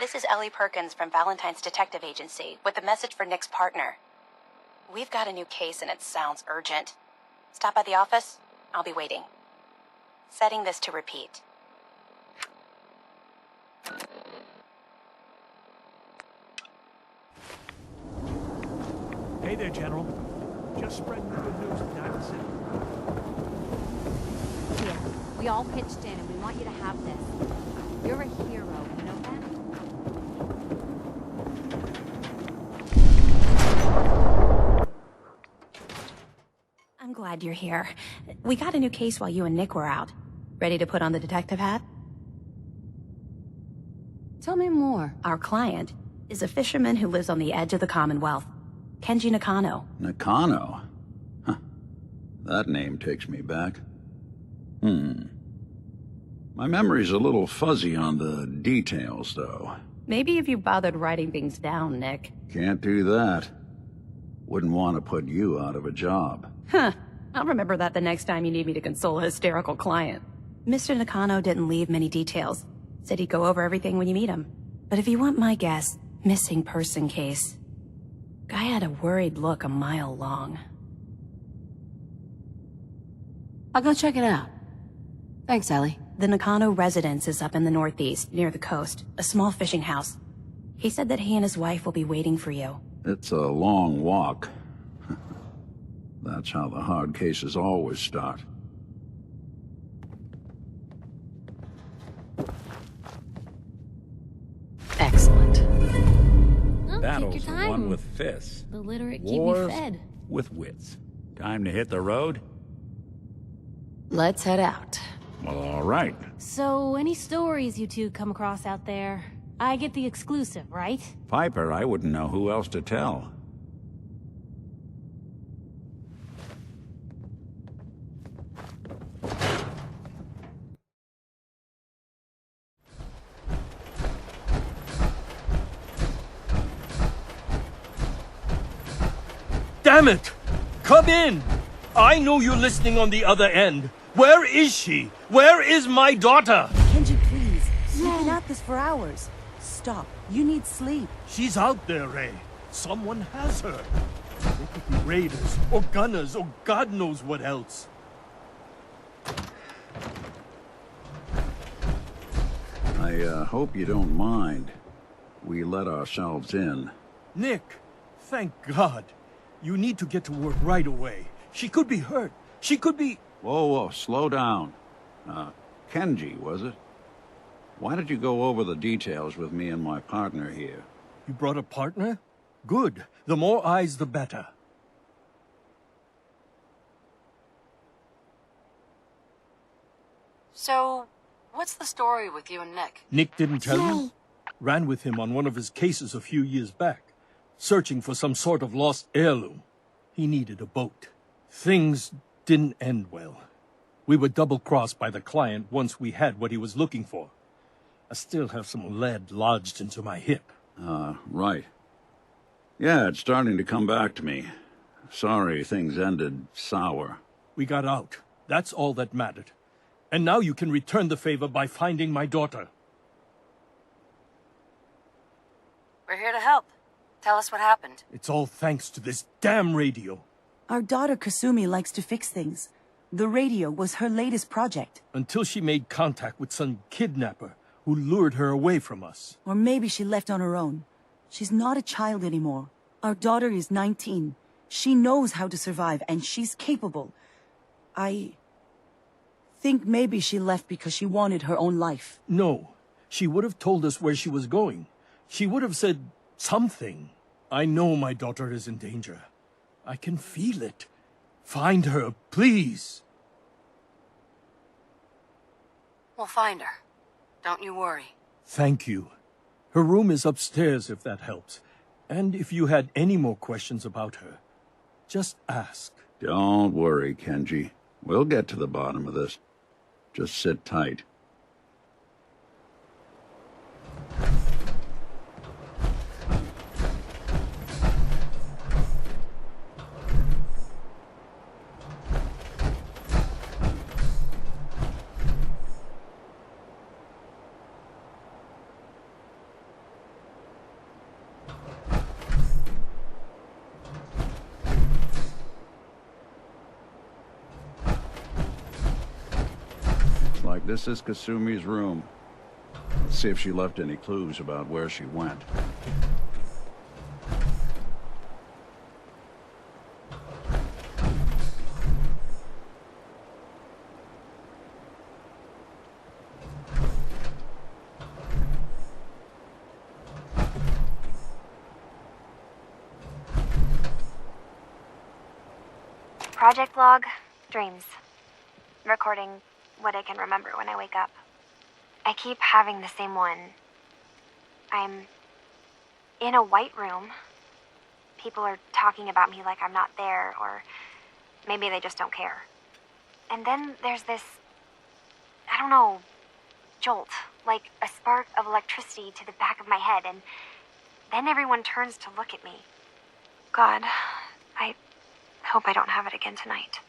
This is Ellie Perkins from Valentine's Detective Agency with a message for Nick's partner. We've got a new case and it sounds urgent. Stop by the office. I'll be waiting. Setting this to repeat. Hey there, General. Just spreading the good news to Diamond City. Here, we all pitched in and we want you to have this. You're a hero, you know that? I'm glad you're here. We got a new case while you and Nick were out. Ready to put on the detective hat? Tell me more. Our client is a fisherman who lives on the edge of the Commonwealth. Kenji Nakano. Nakano? Huh. That name takes me back. My memory's a little fuzzy on the details, though. Maybe if you bothered writing things down, Nick. Can't do that. Wouldn't want to put you out of a job. Huh. I'll remember that the next time you need me to console a hysterical client. Mr. Nakano didn't leave many details. Said he'd go over everything when you meet him. But if you want my guess, missing person case. Guy had a worried look a mile long. I'll go check it out. Thanks, Ellie. The Nakano residence is up in the northeast, near the coast. A small fishing house. He said that he and his wife will be waiting for you. It's a long walk. That's how the hard cases always start. Excellent. Well, Battles take your are time. won with fists. The literate keep me Wars fed. with wits. Time to hit the road? Let's head out. Well, all right. So, any stories you two come across out there? I get the exclusive, right? Piper, I wouldn't know who else to tell. Damn it! Come in! I know you're listening on the other end. Where is she? Where is my daughter? Kenji, please. You've been at this for hours. Stop. You need sleep. She's out there, Ray. Someone has her. They could be raiders, or gunners, or God knows what else. I hope you don't mind. We let ourselves in. Nick, thank God. You need to get to work right away. She could be hurt. She could be... Whoa, slow down. Kenji, was it? Why did you go over the details with me and my partner here? You brought a partner? Good. The more eyes, the better. So, what's the story with you and Nick? Nick didn't tell you? Ran with him on one of his cases a few years back, searching for some sort of lost heirloom. He needed a boat. Things didn't end well. We were double-crossed by the client once we had what he was looking for. I still have some lead lodged into my hip. Right. Yeah, it's starting to come back to me. Sorry things ended sour. We got out. That's all that mattered. And now you can return the favor by finding my daughter. We're here to help. Tell us what happened. It's all thanks to this damn radio. Our daughter Kasumi likes to fix things. The radio was her latest project. Until she made contact with some kidnapper who lured her away from us. Or maybe she left on her own. She's not a child anymore. Our daughter is 19. She knows how to survive, and she's capable. I think maybe she left because she wanted her own life. No. She would have told us where she was going. She would have said something. I know my daughter is in danger. I can feel it. Find her, please. We'll find her. Don't you worry. Thank you. Her room is upstairs, if that helps. And if you had any more questions about her, just ask. Don't worry, Kenji. We'll get to the bottom of this. Just sit tight. This is Kasumi's room. Let's see if she left any clues about where she went. Project log, dreams. Recording what I can remember when I wake up. I keep having the same one. I'm in a white room. People are talking about me like I'm not there, or maybe they just don't care. And then there's this, I don't know, jolt, like a spark of electricity to the back of my head, and then everyone turns to look at me. God, I hope I don't have it again tonight.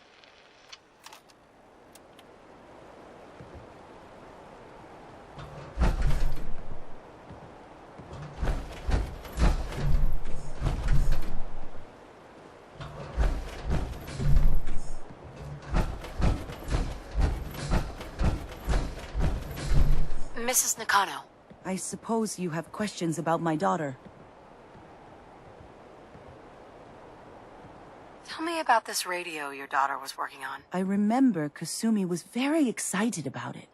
Mrs. Nakano. I suppose you have questions about my daughter. Tell me about this radio your daughter was working on. I remember Kasumi was very excited about it.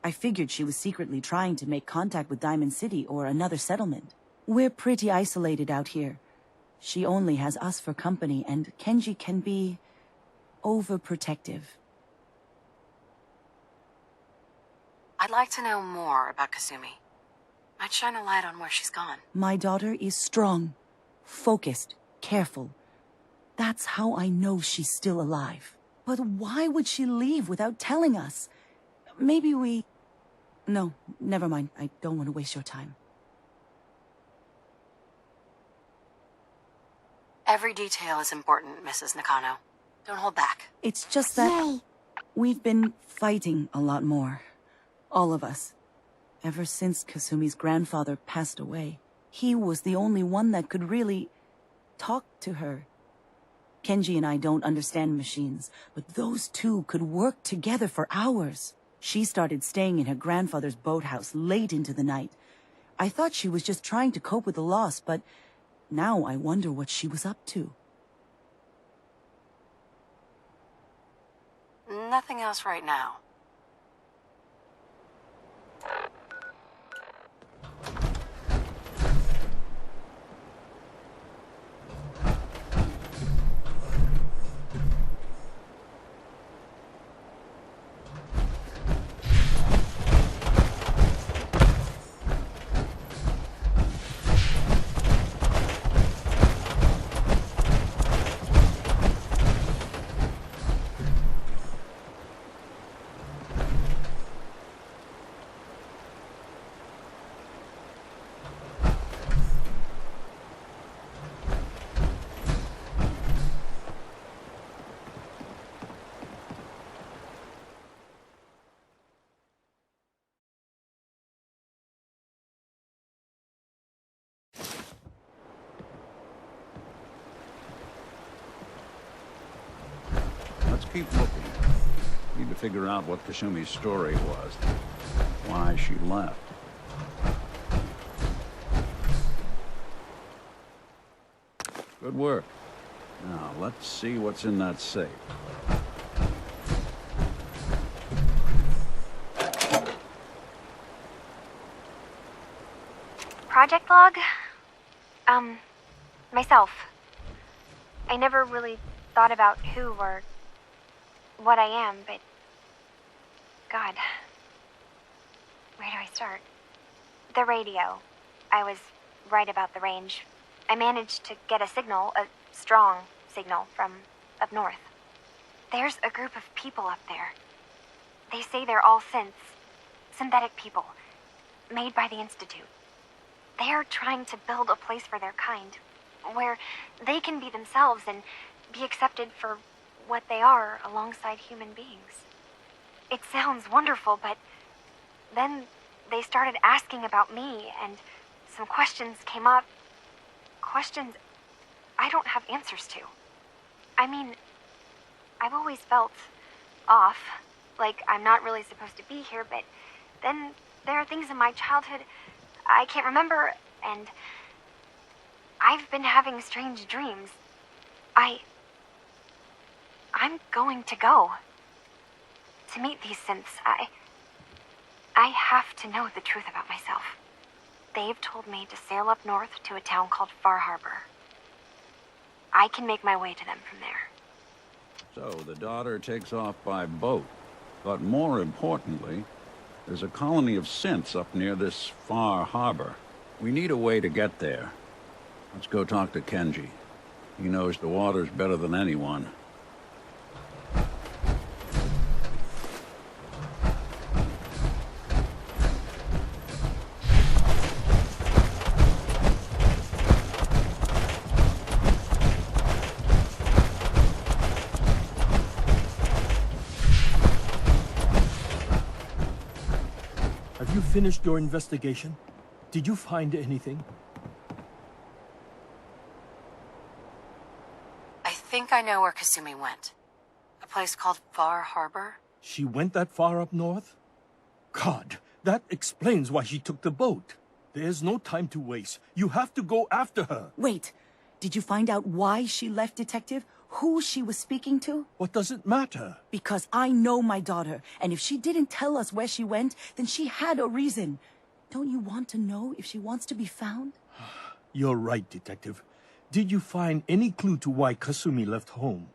I figured she was secretly trying to make contact with Diamond City or another settlement. We're pretty isolated out here. She only has us for company, and Kenji can be overprotective. I'd like to know more about Kasumi. Might shine a light on where she's gone. My daughter is strong, focused, careful. That's how I know she's still alive. But why would she leave without telling us? Maybe we... No, never mind. I don't want to waste your time. Every detail is important, Mrs. Nakano. Don't hold back. It's just that... We've been fighting a lot more. All of us. Ever since Kasumi's grandfather passed away. He was the only one that could really talk to her. Kenji and I don't understand machines, but those two could work together for hours. She started staying in her grandfather's boathouse late into the night. I thought she was just trying to cope with the loss, but now I wonder what she was up to. Nothing else right now. Let's keep looking. Need to figure out what Kasumi's story was. Why she left. Good work. Now, let's see what's in that safe. Project log? Myself. I never really thought about who or what I am, but... God. Where do I start? The radio. I was right about the range. I managed to get a signal, a strong signal, from up north. There's a group of people up there. They say they're all synths. Synthetic people. Made by the Institute. They are trying to build a place for their kind, where they can be themselves and be accepted for what they are alongside human beings. It sounds wonderful, but then they started asking about me, and some questions came up. Questions I don't have answers to. I mean, I've always felt off, like I'm not really supposed to be here, but then there are things in my childhood I can't remember, and I've been having strange dreams. I'm going to go. To meet these synths, I have to know the truth about myself. They've told me to sail up north to a town called Far Harbor. I can make my way to them from there. So the daughter takes off by boat. But more importantly, there's a colony of synths up near this Far Harbor. We need a way to get there. Let's go talk to Kenji. He knows the waters better than anyone. Have you finished your investigation? Did you find anything? I think I know where Kasumi went. A place called Far Harbor? She went that far up north? God, that explains why she took the boat. There's no time to waste. You have to go after her. Wait, did you find out why she left, Detective? Who she was speaking to? What does it matter? Because I know my daughter, and if she didn't tell us where she went, then she had a reason. Don't you want to know if she wants to be found? You're right, Detective. Did you find any clue to why Kasumi left home?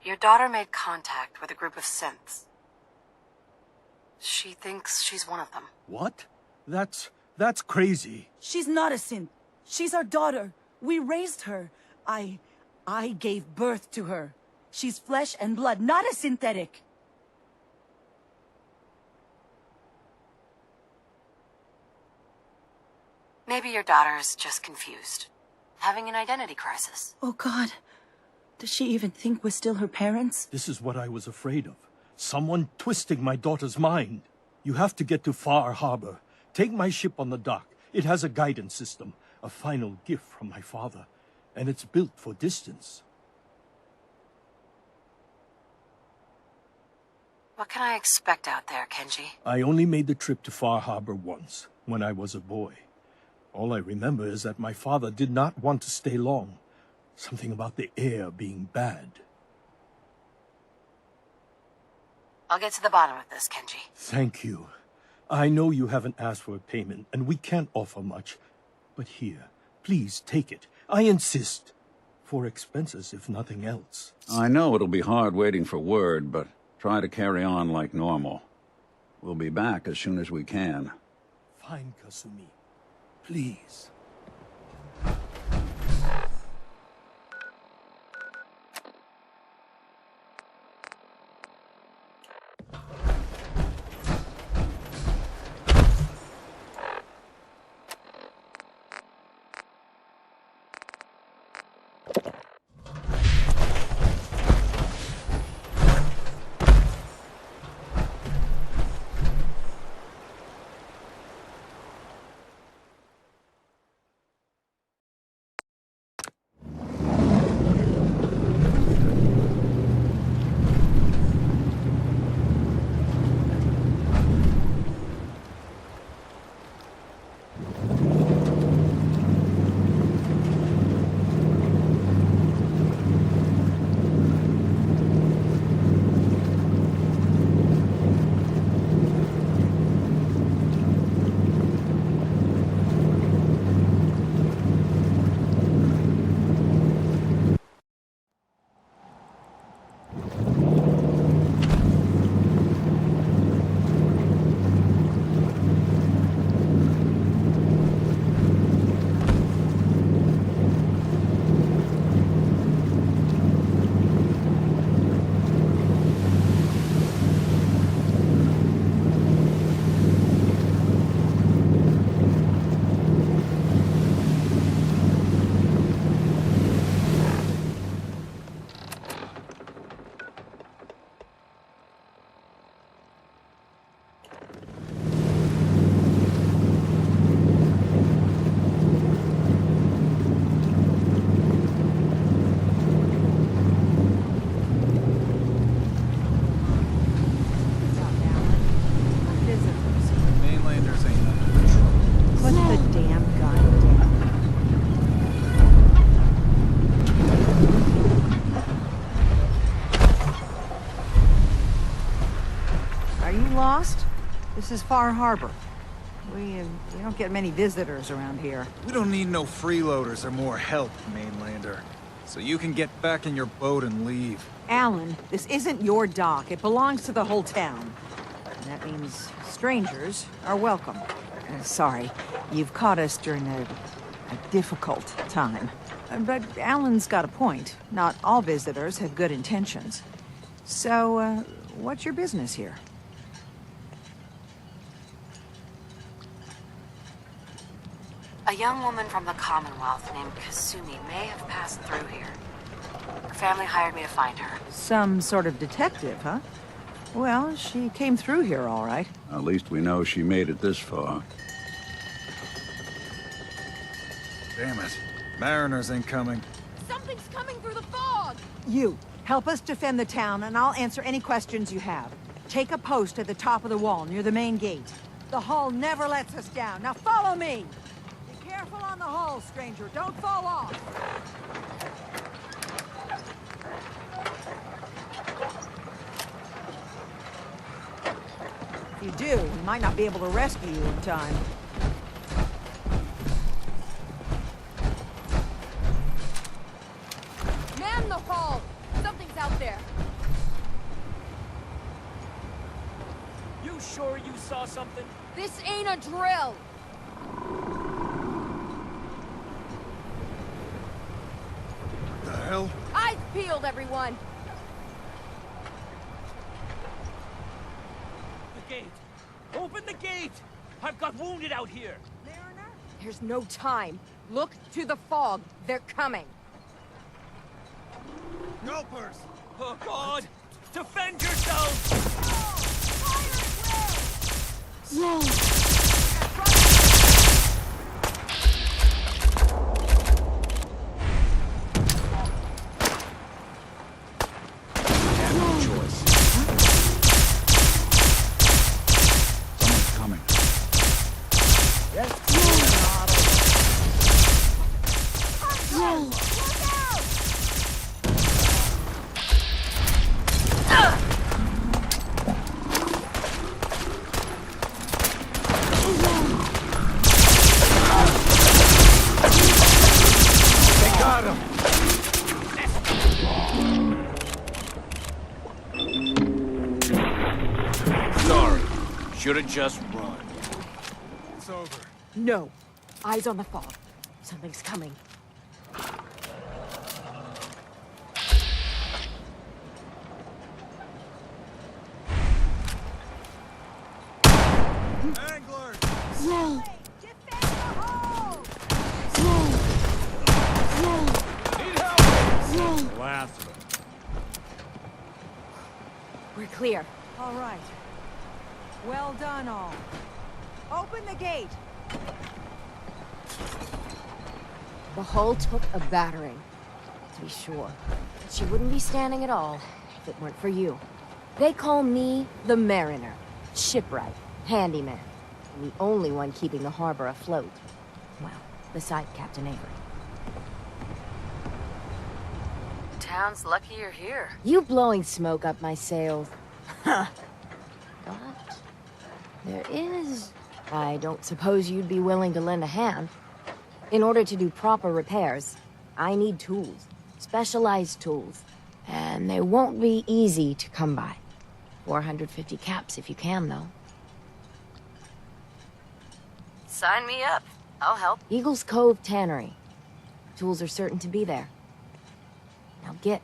Your daughter made contact with a group of synths. She thinks she's one of them. What? That's crazy. She's not a synth. She's our daughter. We raised her. I gave birth to her. She's flesh and blood, not a synthetic. Maybe your daughter is just confused. Having an identity crisis. Oh, God. Does she even think we're still her parents? This is what I was afraid of. Someone twisting my daughter's mind. You have to get to Far Harbor. Take my ship on the dock. It has a guidance system, a final gift from my father, and it's built for distance. What can I expect out there, Kenji? I only made the trip to Far Harbor once, when I was a boy. All I remember is that my father did not want to stay long. Something about the air being bad. I'll get to the bottom of this, Kenji. Thank you. I know you haven't asked for a payment, and we can't offer much. But here, please take it. I insist. For expenses, if nothing else. I know it'll be hard waiting for word, but try to carry on like normal. We'll be back as soon as we can. Fine, Kasumi. Please. This is Far Harbor. We don't get many visitors around here. We don't need no freeloaders or more help, mainlander. So you can get back in your boat and leave. Alan, this isn't your dock. It belongs to the whole town. And that means strangers are welcome. Sorry, you've caught us during a difficult time. But Alan's got a point. Not all visitors have good intentions. So, what's your business here? A young woman from the Commonwealth named Kasumi may have passed through here. Her family hired me to find her. Some sort of detective, huh? Well, she came through here all right. At least we know she made it this far. Damn it. Mariners ain't coming. Something's coming through the fog! You, help us defend the town, and I'll answer any questions you have. Take a post at the top of the wall, near the main gate. The hull never lets us down. Now follow me! Be careful on the hull, stranger. Don't fall off! If you do, we might not be able to rescue you in time. Man the hull! Something's out there! You sure you saw something? This ain't a drill! The hell? Eyes peeled, everyone! The gate! Open the gate! I've got wounded out here! Mariner? There's no time. Look to the fog. They're coming. Gulpers! Oh, God! Defend yourselves! Someone's coming. They got him! Sorry. Should've just run. It's over. No. Eyes on the fog. Something's coming. Anglers! Need help! Last of them. We're clear. All right. Well done, all. Open the gate! The hull took a battering, to be sure. But she wouldn't be standing at all if it weren't for you. They call me the Mariner. Shipwright, handyman, and the only one keeping the harbor afloat. Well, beside Captain Avery. Town's lucky you're here. You blowing smoke up my sails. Huh. But there is... I don't suppose you'd be willing to lend a hand. In order to do proper repairs, I need tools. Specialized tools. And they won't be easy to come by. 450 caps if you can, though. Sign me up. I'll help. Eagles Cove Tannery. Tools are certain to be there. Now get.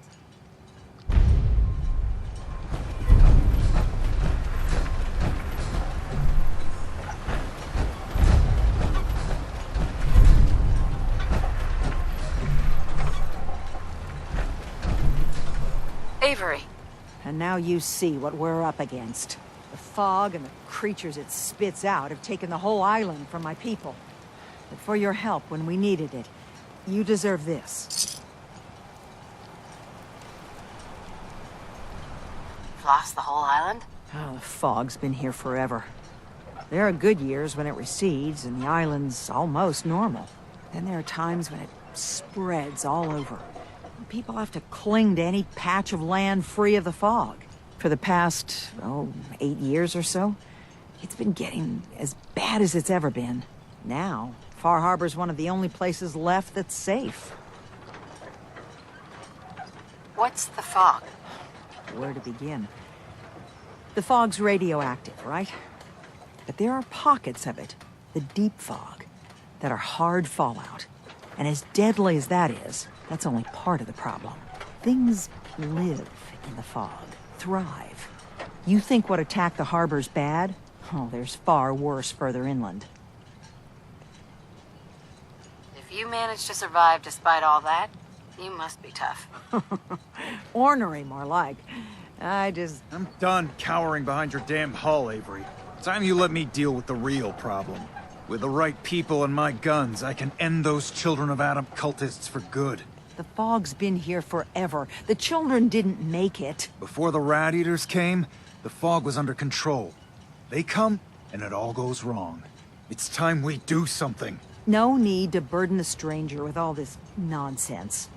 Avery. And now you see what we're up against. The fog and the creatures it spits out have taken the whole island from my people. But for your help when we needed it, you deserve this. Lost the whole island? Oh, the fog's been here forever. There are good years when it recedes and the island's almost normal. Then there are times when it spreads all over. People have to cling to any patch of land free of the fog. For the past, 8 years or so, It's been getting as bad as it's ever been. Now, Far Harbor's one of the only places left that's safe. What's the fog? Where to begin? The fog's radioactive, right? But there are pockets of it, the deep fog, that are hard fallout. And as deadly as that is, that's only part of the problem. Things live in the fog, thrive. You think what attacked the harbor's bad? Oh, there's far worse further inland. If you managed to survive despite all that, you must be tough. Ornery, more like. I'm done cowering behind your damn hull, Avery. Time you let me deal with the real problem. With the right people and my guns, I can end those Children of Adam cultists for good. The fog's been here forever. The children didn't make it. Before the Rat Eaters came, the fog was under control. They come, and it all goes wrong. It's time we do something. No need to burden a stranger with all this nonsense.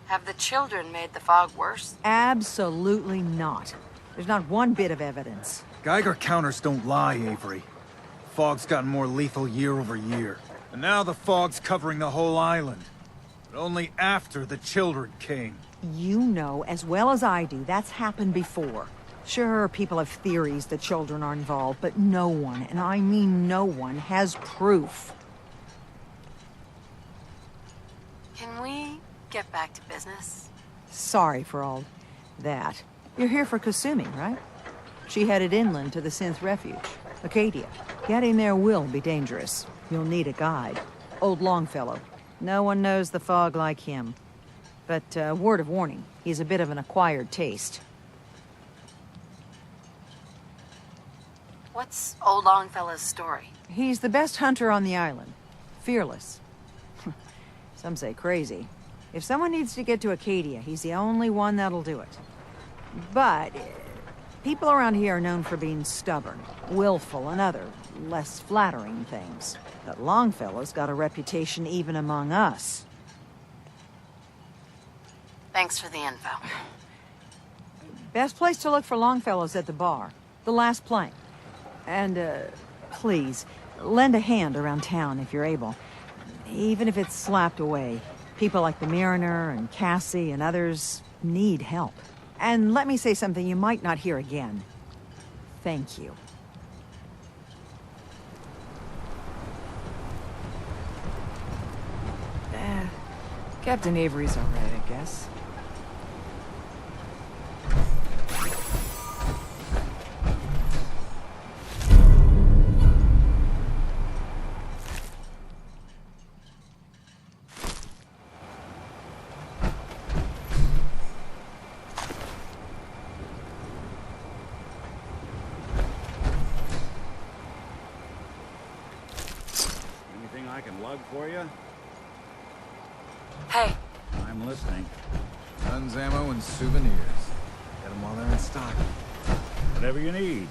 Have the children made the fog worse? Absolutely not. There's not one bit of evidence. Geiger counters don't lie, Avery. The fog's gotten more lethal year over year. And now the fog's covering the whole island. But only after the children came. You know as well as I do that's happened before. Sure, people have theories that children are involved, but no one, and I mean no one, has proof. Can we get back to business? Sorry for all that. You're here for Kasumi, right? She headed inland to the Synth Refuge, Acadia. Getting there will be dangerous. You'll need a guide. Old Longfellow. No one knows the fog like him. But, word of warning, he's a bit of an acquired taste. What's Old Longfellow's story? He's the best hunter on the island. Fearless. Some say crazy. If someone needs to get to Acadia, he's the only one that'll do it. But people around here are known for being stubborn, willful, and other, less flattering things. But Longfellow's got a reputation even among us. Thanks for the info. Best place to look for Longfellow's at the bar. The last plank. And, please, lend a hand around town if you're able. Even if it's slapped away. People like the Mariner and Cassie and others need help. And let me say something you might not hear again. Thank you. Captain Avery's all right, I guess. Anything I can lug for you? Hey. I'm listening. Guns, ammo, and souvenirs. Get them while they're in stock. Whatever you need.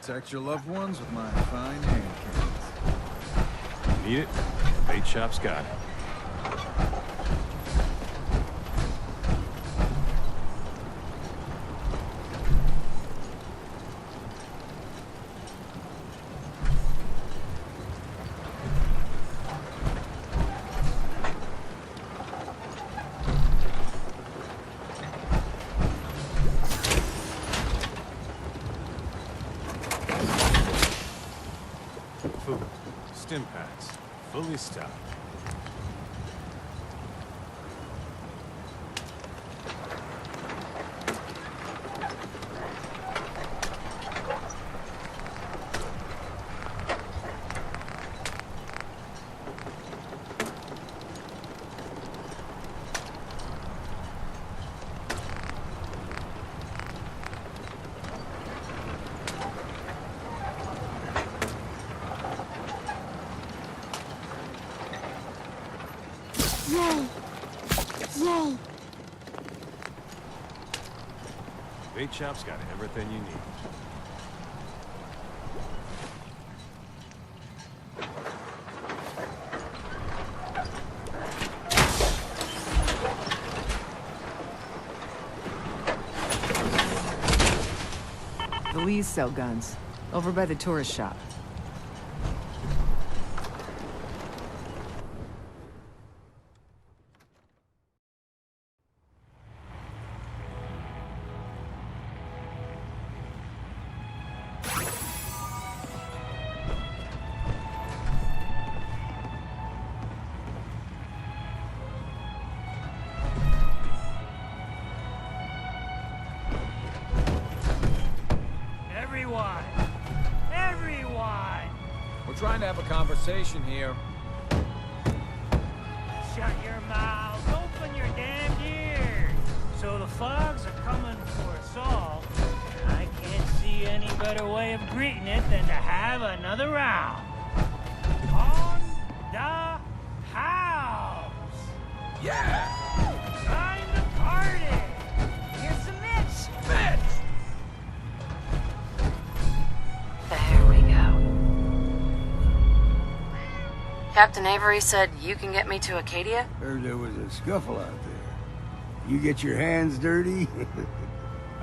Protect your loved ones with my fine hand cannons. Need it? Bait shop's got it. stim packs. Fully stocked. Yay! Yay! Bait shop's got everything you need. The Lees sell guns. Over by the tourist shop. Everyone! We're trying to have a conversation here. Shut your mouths, open your damned ears. So the fogs are coming for us all, and I can't see any better way of greeting it than to have another round. On the house! Yeah! Time to party! Here's some Mitch! Mitch! There we go. Captain Avery said you can get me to Acadia? Heard there was a scuffle out there. You get your hands dirty?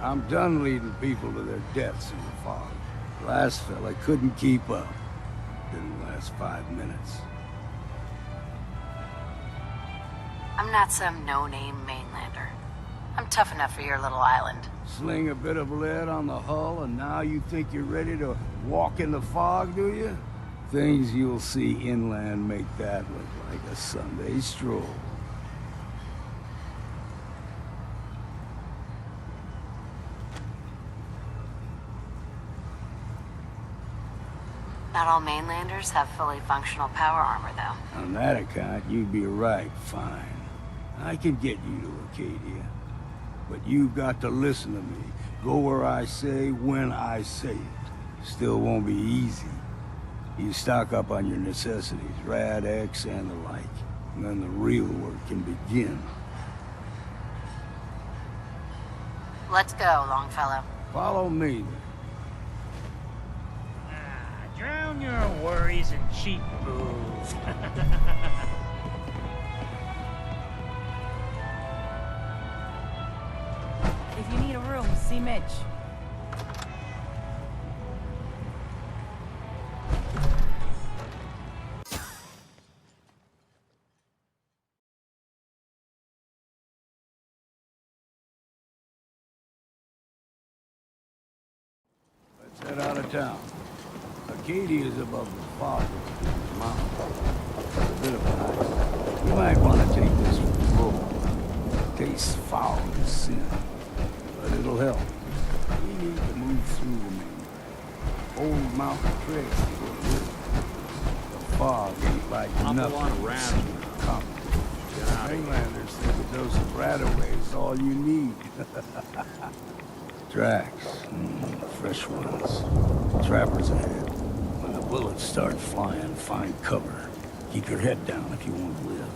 I'm done leading people to their deaths in the fog. Last fella couldn't keep up. Didn't last 5 minutes. I'm not some no-name mainlander. I'm tough enough for your little island. Sling a bit of lead on the hull and now you think you're ready to walk in the fog, do you? Things you'll see inland make that look like a Sunday stroll. Not all mainlanders have fully functional power armor, though. On that account, you'd be right, fine. I can get you to Acadia. But you've got to listen to me. Go where I say, when I say it. Still won't be easy. You stock up on your necessities, Rad X and the like. And then the real work can begin. Let's go, Longfellow. Follow me, then. Drown your worries in cheap booze. If you need a room, see Mitch. Let's head out of town. Acadia is above the fog of the mountain. It's a bit of a hike. You might want to take this for the road. Tastes foul as sin, but it'll help. We need to move through the main drag. Old mountain trail for a little. The fog ain't like nothing we've come. Mainlanders think a dose of Radaway is all you need. Tracks, fresh ones. Trappers ahead. When the bullets start flying, find cover. Keep your head down if you want to live.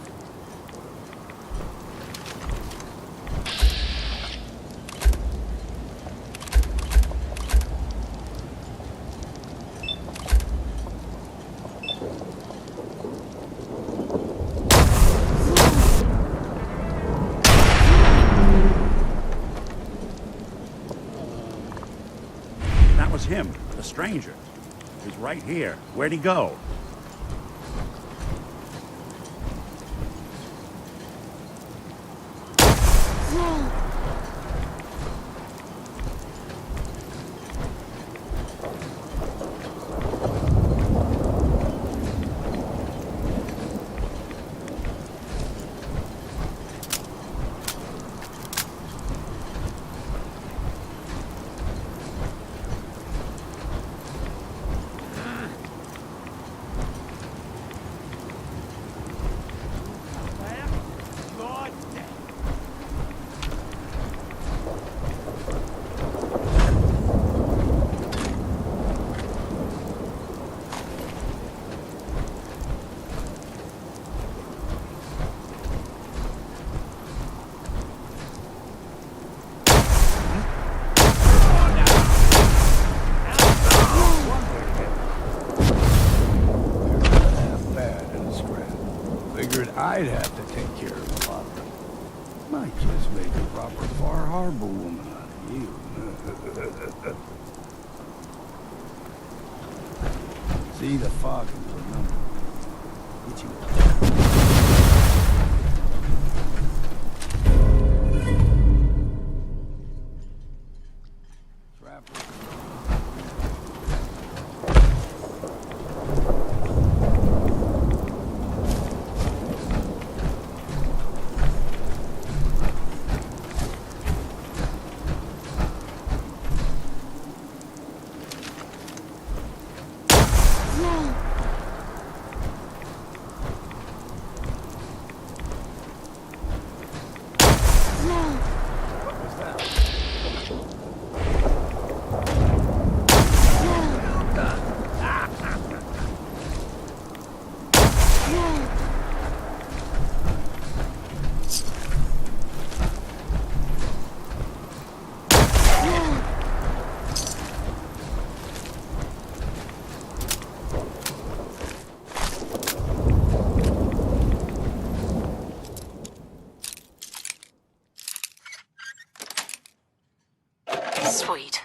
That was him, the stranger. He's right here. Where'd he go? I'd have to take care of a lot of them. Might just make a proper Far Harbor woman out of you. See, the fog is a number. Get you. Sweet.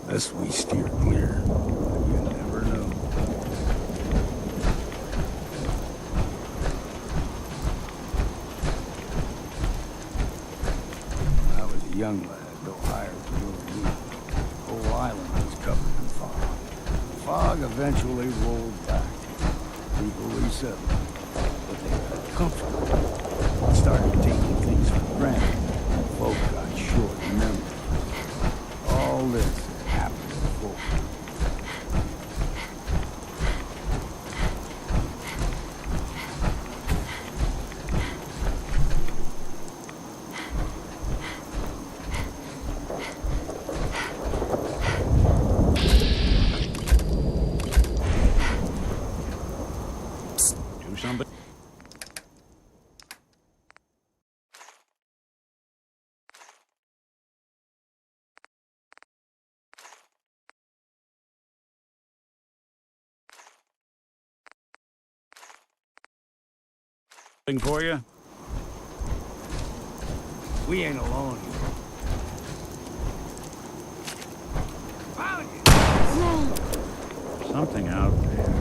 Best we steer clear. You never know. When I was a young lad, though hired to go to me, the whole island was covered in fog. The fog eventually rolled back. People resettled, but they got comfortable. Started taking things for granted. Folk got short memory. All this happened before. Do something. Thing for you? We ain't alone. Something out there.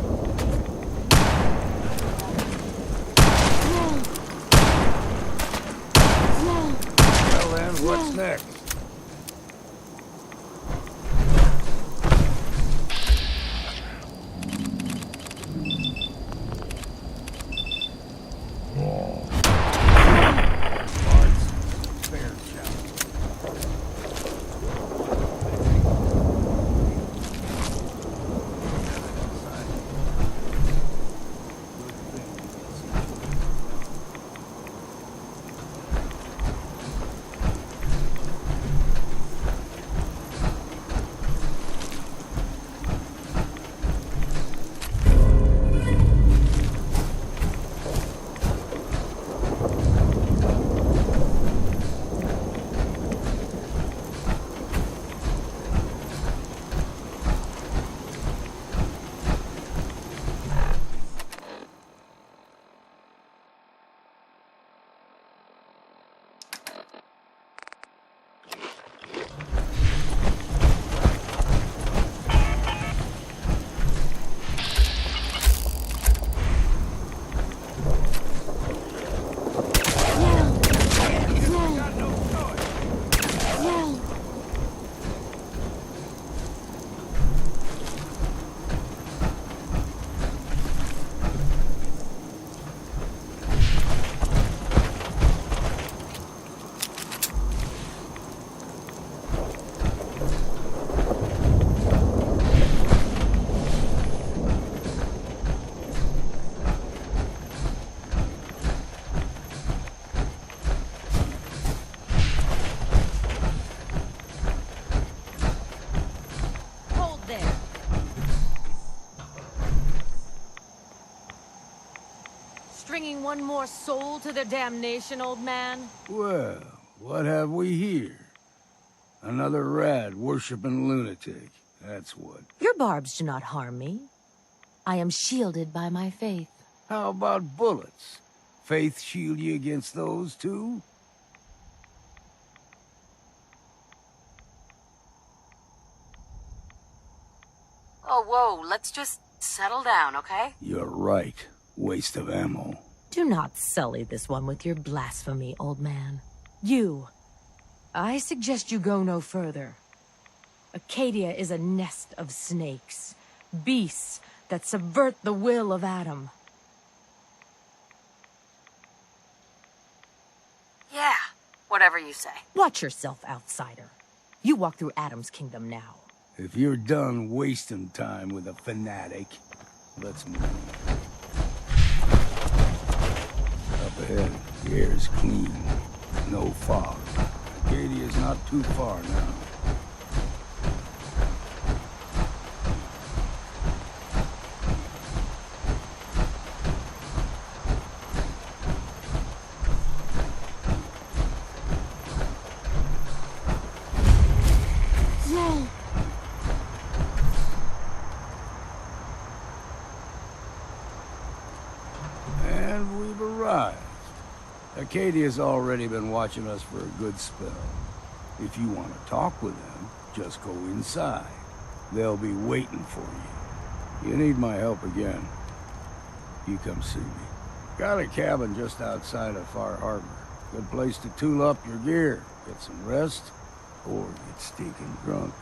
What's next? Stringing one more soul to their damnation, old man? Well, what have we here? Another rad worshipping lunatic. That's what. Your barbs do not harm me. I am shielded by my faith. How about bullets? Faith shield you against those, too? Oh, whoa, let's just settle down, okay? You're right. Waste of ammo. Do not sully this one with your blasphemy, old man. You. I suggest you go no further. Acadia is a nest of snakes. Beasts that subvert the will of Adam. Yeah, whatever you say. Watch yourself, outsider. You walk through Adam's kingdom now. If you're done wasting time with a fanatic, let's move. Up ahead, the air's clean. No fog. Acadia's not too far now. And we've arrived. Acadia's already been watching us for a good spell. If you want to talk with them, just go inside. They'll be waiting for you. You need my help again, you come see me. Got a cabin just outside of Far Harbor. Good place to tool up your gear, get some rest, or get stinking drunk.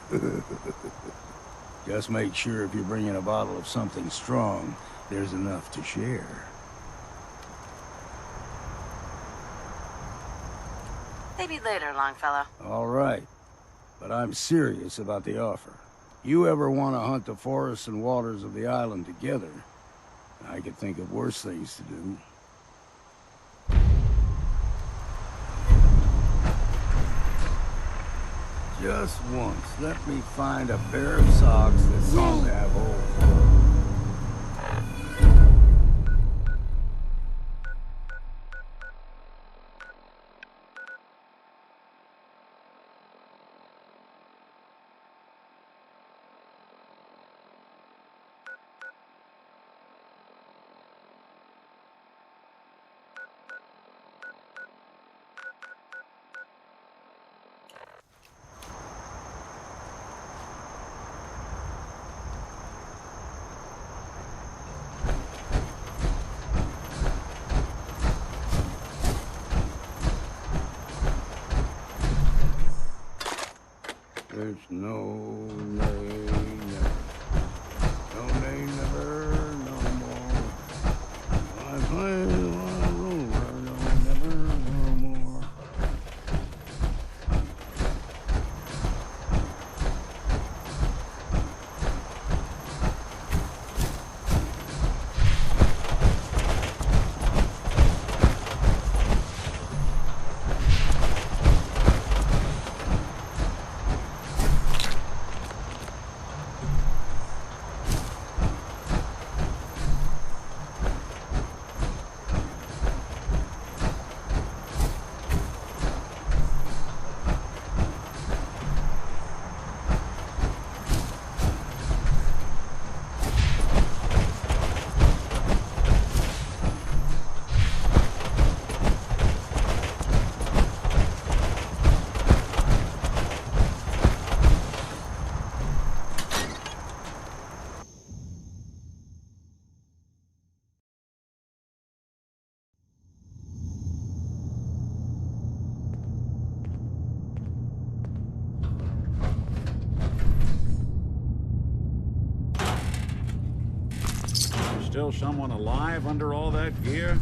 Just make sure if you're bringing a bottle of something strong, there's enough to share. Maybe later, Longfellow. All right, but I'm serious about the offer. You ever want to hunt the forests and waters of the island together, I could think of worse things to do. Just once, let me find a pair of socks that don't have holes. It's no, nay, never. No, nay, never, no more. I play one ruler, no, never, no more. Still someone alive under all that gear?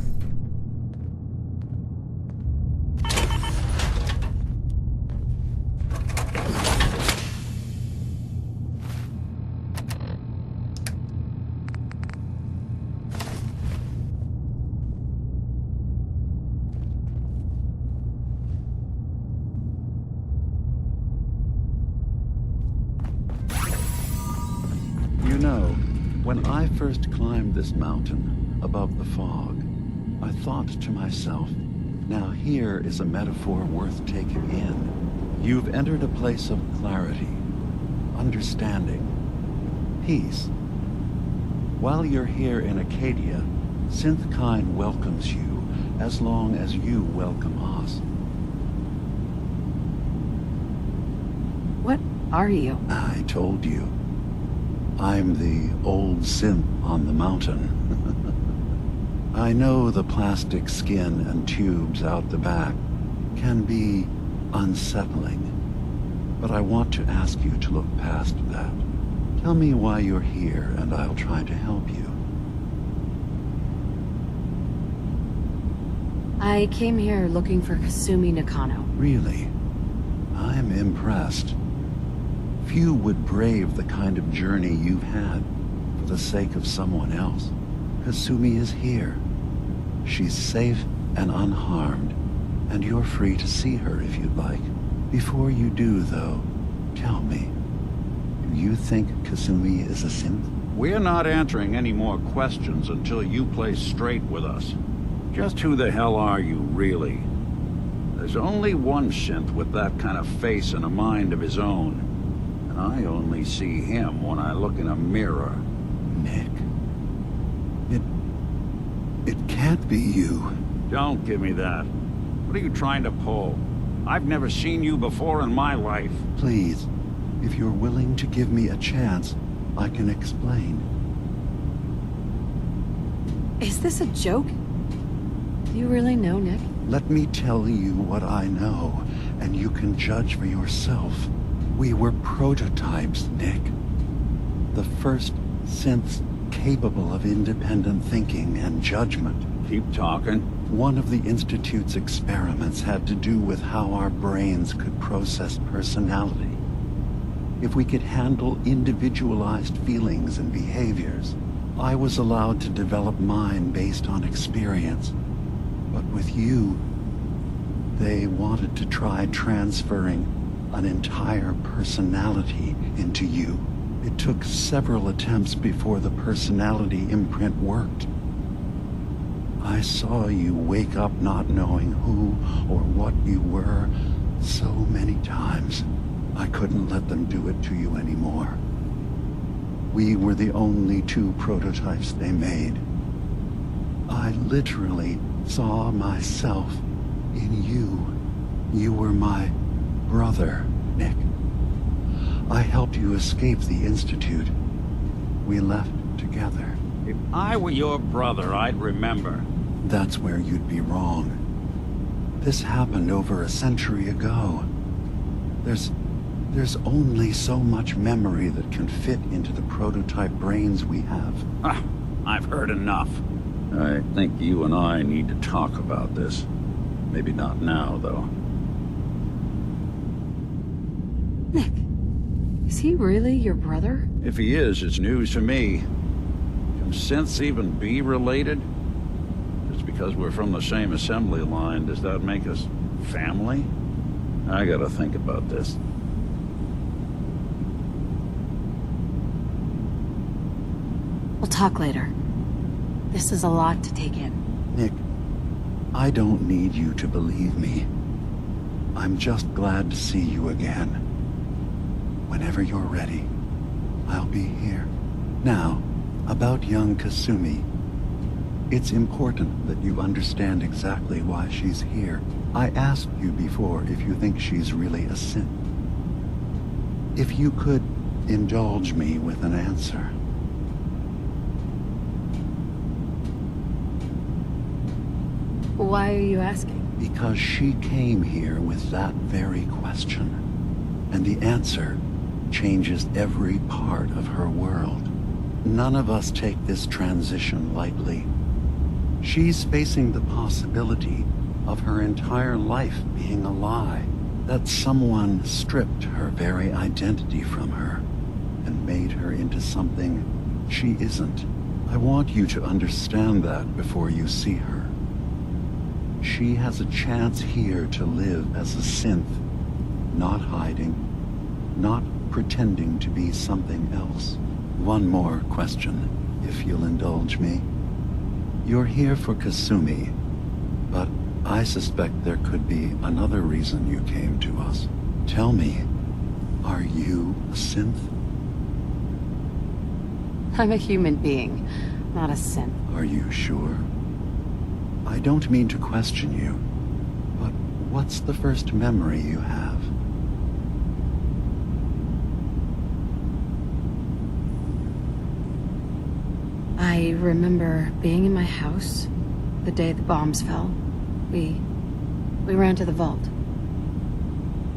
You know, when I first climbed this mountain above the fog, I thought to myself, now here is a metaphor worth taking in. You've entered a place of clarity, understanding, peace. While you're here in Acadia, Synthkind welcomes you as long as you welcome us. What are you? I told you. I'm the old synth on the mountain. I know the plastic skin and tubes out the back can be unsettling, but I want to ask you to look past that. Tell me why you're here, and I'll try to help you. I came here looking for Kasumi Nakano. Really? I'm impressed. Few would brave the kind of journey you've had for the sake of someone else. Kasumi is here. She's safe and unharmed, and you're free to see her if you'd like. Before you do, though, tell me, do you think Kasumi is a synth? We're not answering any more questions until you play straight with us. Just who the hell are you, really? There's only one synth with that kind of face and a mind of his own. I only see him when I look in a mirror. Nick. It can't be you. Don't give me that. What are you trying to pull? I've never seen you before in my life. Please, if you're willing to give me a chance, I can explain. Is this a joke? Do you really know, Nick? Let me tell you what I know, and you can judge for yourself. We were prototypes, Nick. The first synths capable of independent thinking and judgment. Keep talking. One of the Institute's experiments had to do with how our brains could process personality. If we could handle individualized feelings and behaviors, I was allowed to develop mine based on experience. But with you, they wanted to try transferring an entire personality into you. It took several attempts before the personality imprint worked. I saw you wake up not knowing who or what you were so many times. I couldn't let them do it to you anymore. We were the only two prototypes they made. I literally saw myself in you. You were my brother, Nick. I helped you escape the Institute. We left together. If I were your brother, I'd remember. That's where you'd be wrong. This happened over a century ago. There's There's only so much memory that can fit into the prototype brains we have. Ah, I've heard enough. I think you and I need to talk about this. Maybe not now, though. Nick, is he really your brother? If he is, it's news to me. Can synths even be related? Just because we're from the same assembly line, does that make us family? I gotta think about this. We'll talk later. This is a lot to take in. Nick, I don't need you to believe me. I'm just glad to see you again. Whenever you're ready, I'll be here. Now, about young Kasumi. It's important that you understand exactly why she's here. I asked you before if you think she's really a synth. If you could indulge me with an answer. Why are you asking? Because she came here with that very question. And the answer changes every part of her world. None of us take this transition lightly. She's facing the possibility of her entire life being a lie. That someone stripped her very identity from her and made her into something she isn't. I want you to understand that before you see her. She has a chance here to live as a synth, not hiding, not pretending to be something else. One more question, if you'll indulge me. You're here for Kasumi, but I suspect there could be another reason you came to us. Tell me, are you a synth? I'm a human being, not a synth. Are you sure? I don't mean to question you, but what's the first memory you have? I remember being in my house the day the bombs fell. We ran to the vault.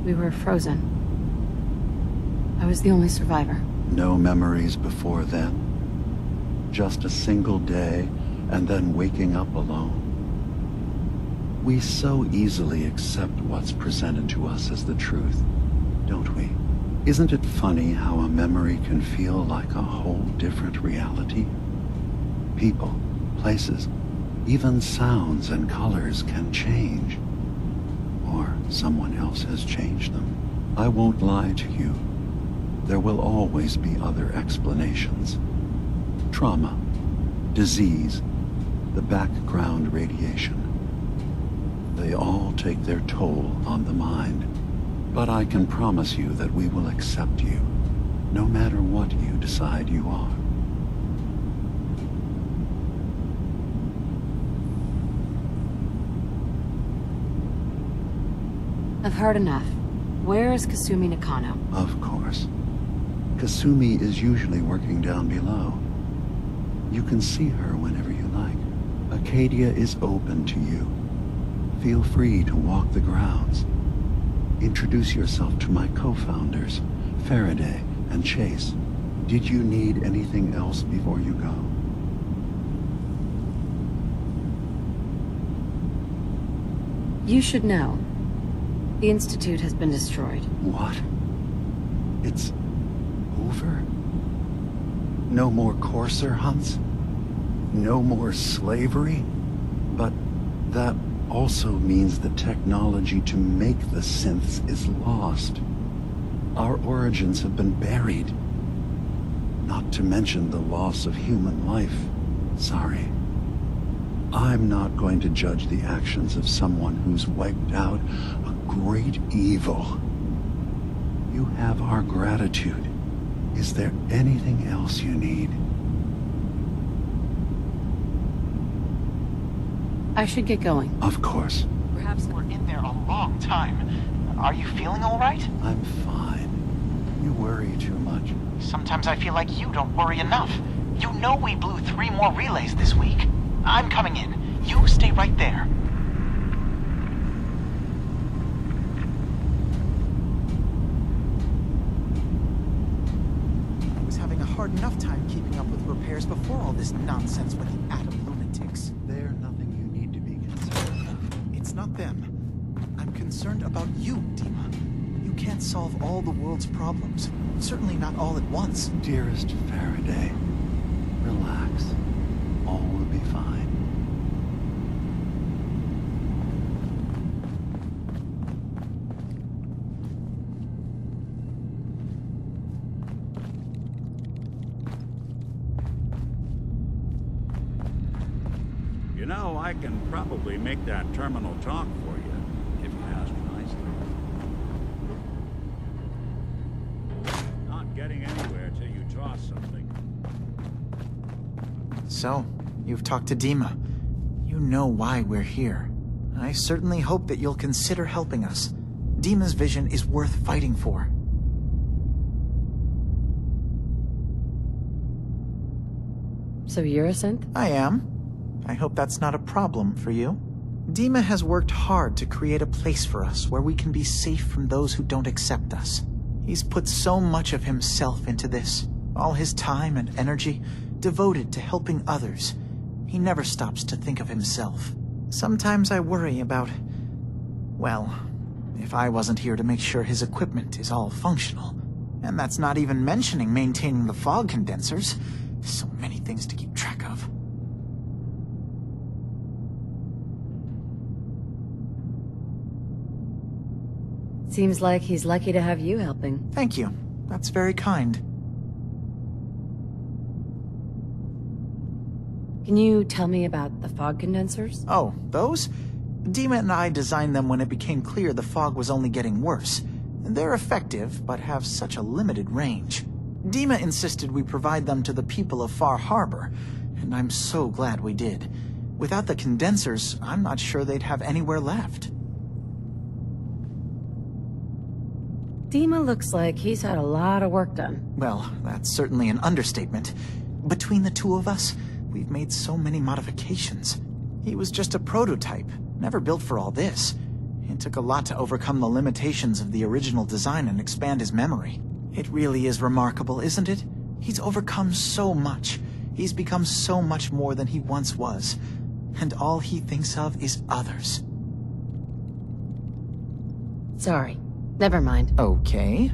We were frozen. I was the only survivor. No memories before then? Just a single day, and then waking up alone? We so easily accept what's presented to us as the truth, don't we? Isn't it funny how a memory can feel like a whole different reality? People, places, even sounds and colors can change. Or someone else has changed them. I won't lie to you. There will always be other explanations. Trauma, disease, the background radiation. They all take their toll on the mind. But I can promise you that we will accept you, no matter what you decide you are. I've heard enough. Where is Kasumi Nakano? Of course. Kasumi is usually working down below. You can see her whenever you like. Acadia is open to you. Feel free to walk the grounds. Introduce yourself to my co-founders, Faraday and Chase. Did you need anything else before you go? You should know. The Institute has been destroyed. What? It's over? No more courser hunts? No more slavery? But that also means the technology to make the synths is lost. Our origins have been buried. Not to mention the loss of human life. Sorry. I'm not going to judge the actions of someone who's wiped out a great evil. You have our gratitude. Is there anything else you need? I should get going. Of course. Perhaps we're in there a long time. Are you feeling all right? I'm fine. You worry too much. Sometimes I feel like you don't worry enough. You know we blew 3 more relays this week. I'm coming in. You stay right there. hard enough time keeping up with repairs before all this nonsense with the atom lunatics. They're nothing you need to be concerned about. It's not them. I'm concerned about you, Dima. You can't solve all the world's problems. Certainly not all at once. Dearest Faraday, relax. All will be fine. You know, I can probably make that terminal talk for you, if you ask nicely. Not getting anywhere till you toss something. So, you've talked to Dima. You know why we're here. I certainly hope that you'll consider helping us. Dima's vision is worth fighting for. So you're a synth? I am. I hope that's not a problem for you. Dima has worked hard to create a place for us where we can be safe from those who don't accept us. He's put so much of himself into this, all his time and energy devoted to helping others. He never stops to think of himself. Sometimes I worry about, well, if I wasn't here to make sure his equipment is all functional. And that's not even mentioning maintaining the fog condensers. So many things to keep track of. Seems like he's lucky to have you helping. Thank you. That's very kind. Can you tell me about the fog condensers? Oh, those? Dima and I designed them when it became clear the fog was only getting worse. They're effective, but have such a limited range. Dima insisted we provide them to the people of Far Harbor, and I'm so glad we did. Without the condensers, I'm not sure they'd have anywhere left. Dima looks like he's had a lot of work done. Well, that's certainly an understatement. Between the two of us, we've made so many modifications. He was just a prototype, never built for all this. It took a lot to overcome the limitations of the original design and expand his memory. It really is remarkable, isn't it? He's overcome so much. He's become so much more than he once was. And all he thinks of is others. Sorry. Never mind. Okay.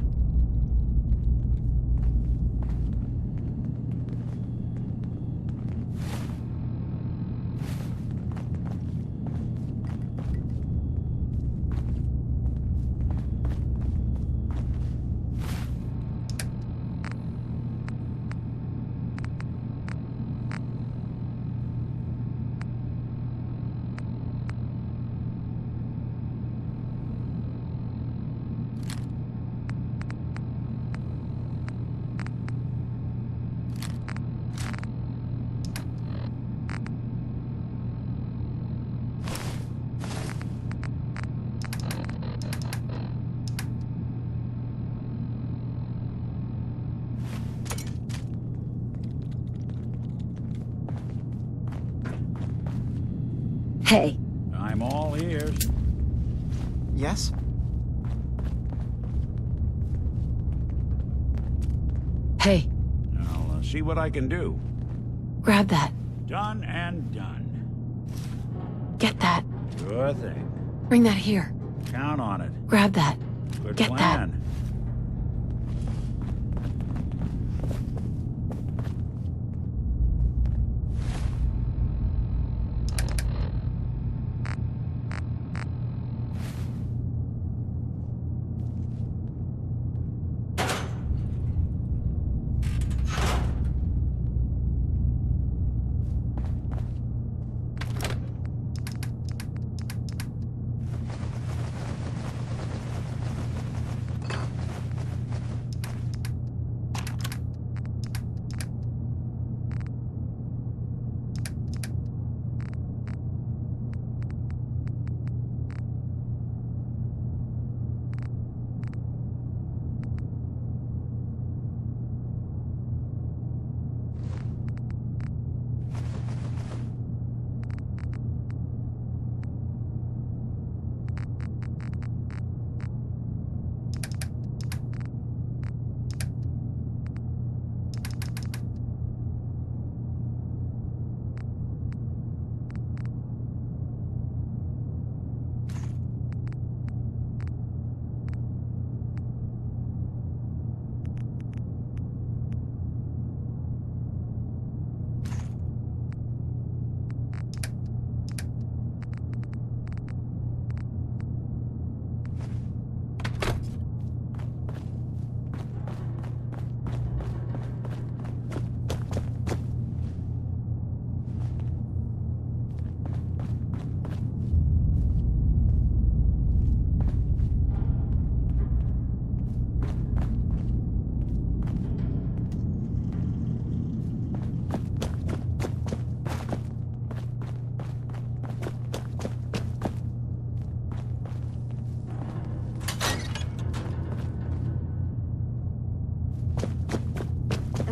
Hey. I'm all ears. Yes? Hey. I'll see what I can do. Grab that. Done and done. Get that. Sure thing. Bring that here. Count on it. Grab that. Good Get plan.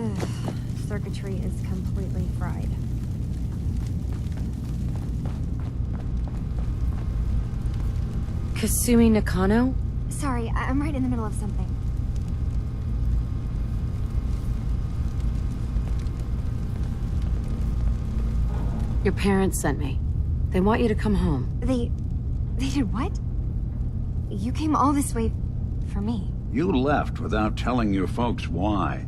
Ugh, circuitry is completely fried. Kasumi Nakano? Sorry, I'm right in the middle of something. Your parents sent me. They want you to come home. They did what? You came all this way for me. You left without telling your folks why.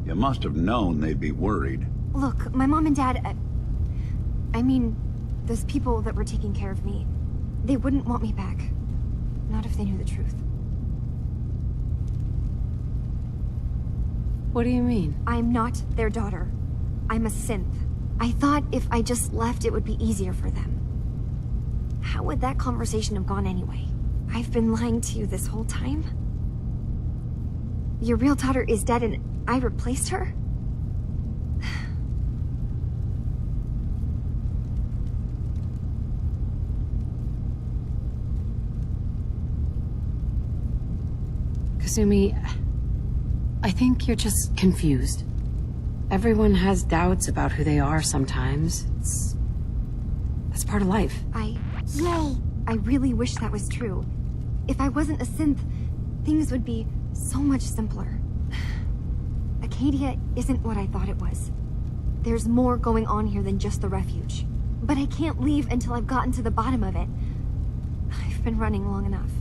You must have known they'd be worried. Look, my mom and dad... I mean, those people that were taking care of me, they wouldn't want me back. Not if they knew the truth. What do you mean? I'm not their daughter. I'm a synth. I thought if I just left, it would be easier for them. How would that conversation have gone anyway? I've been lying to you this whole time? Your real daughter is dead and I replaced her? Kasumi, I think you're just confused. Everyone has doubts about who they are sometimes. That's part of life. Yay! I really wish that was true. If I wasn't a synth, things would be so much simpler. Acadia isn't what I thought it was. There's more going on here than just the refuge. But I can't leave until I've gotten to the bottom of it. I've been running long enough.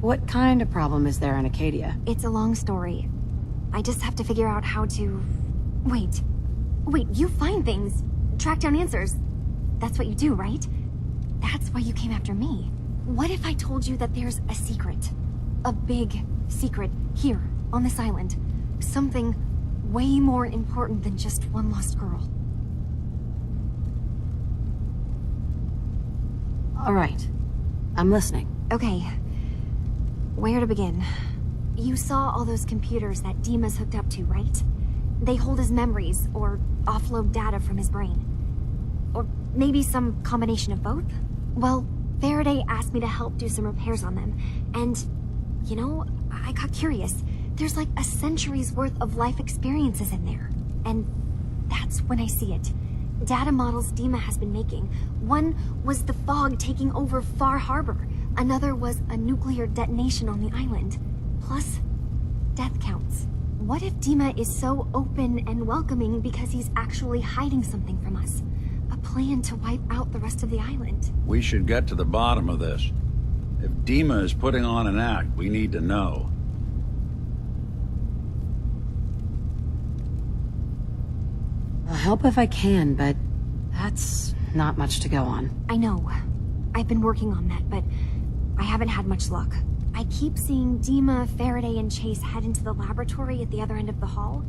What kind of problem is there in Acadia? It's a long story. I just have to figure out how to... Wait, you find things. Track down answers. That's what you do, right? That's why you came after me. What if I told you that there's a secret? A big secret here, on this island. Something way more important than just one lost girl. All right. I'm listening. Okay. Where to begin? You saw all those computers that Dima's hooked up to, right? They hold his memories, or offload data from his brain. Or maybe some combination of both? Well, Faraday asked me to help do some repairs on them, and, you know, I got curious. There's like a century's worth of life experiences in there. And that's when I see it. Data models Dima has been making. One was the fog taking over Far Harbor. Another was a nuclear detonation on the island. Plus, death counts. What if Dima is so open and welcoming because he's actually hiding something from us? A plan to wipe out the rest of the island. We should get to the bottom of this. If Dima is putting on an act, we need to know. I'll help if I can, but that's not much to go on. I know. I've been working on that, but I haven't had much luck. I keep seeing Dima, Faraday, and Chase head into the laboratory at the other end of the hall.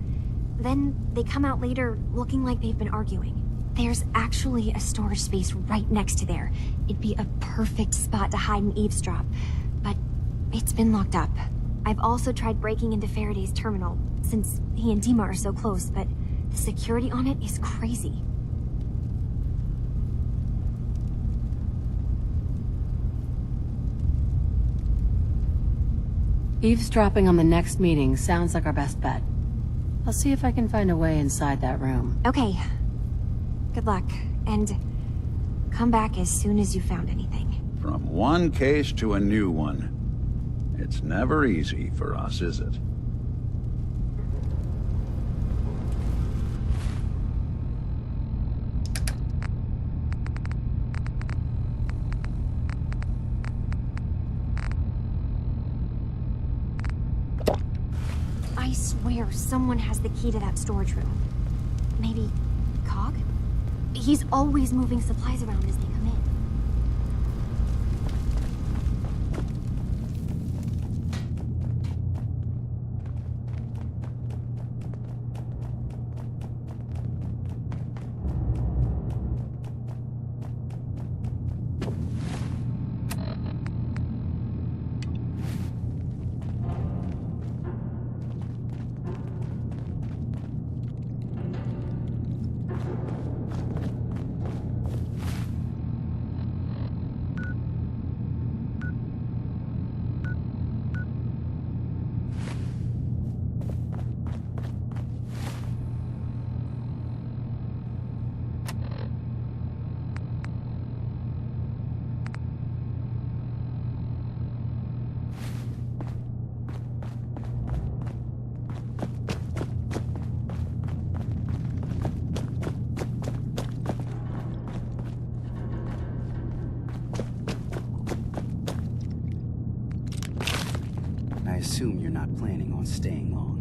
Then they come out later looking like they've been arguing. There's actually a storage space right next to there. It'd be a perfect spot to hide and eavesdrop, but it's been locked up. I've also tried breaking into Faraday's terminal, since he and Dima are so close, but the security on it is crazy. Eavesdropping on the next meeting sounds like our best bet. I'll see if I can find a way inside that room. Okay. Good luck, and come back as soon as you found anything. From one case to a new one. It's never easy for us, is it? I swear someone has the key to that storage room. Maybe Cog? He's always moving supplies around as they come in. assume you're not planning on staying long.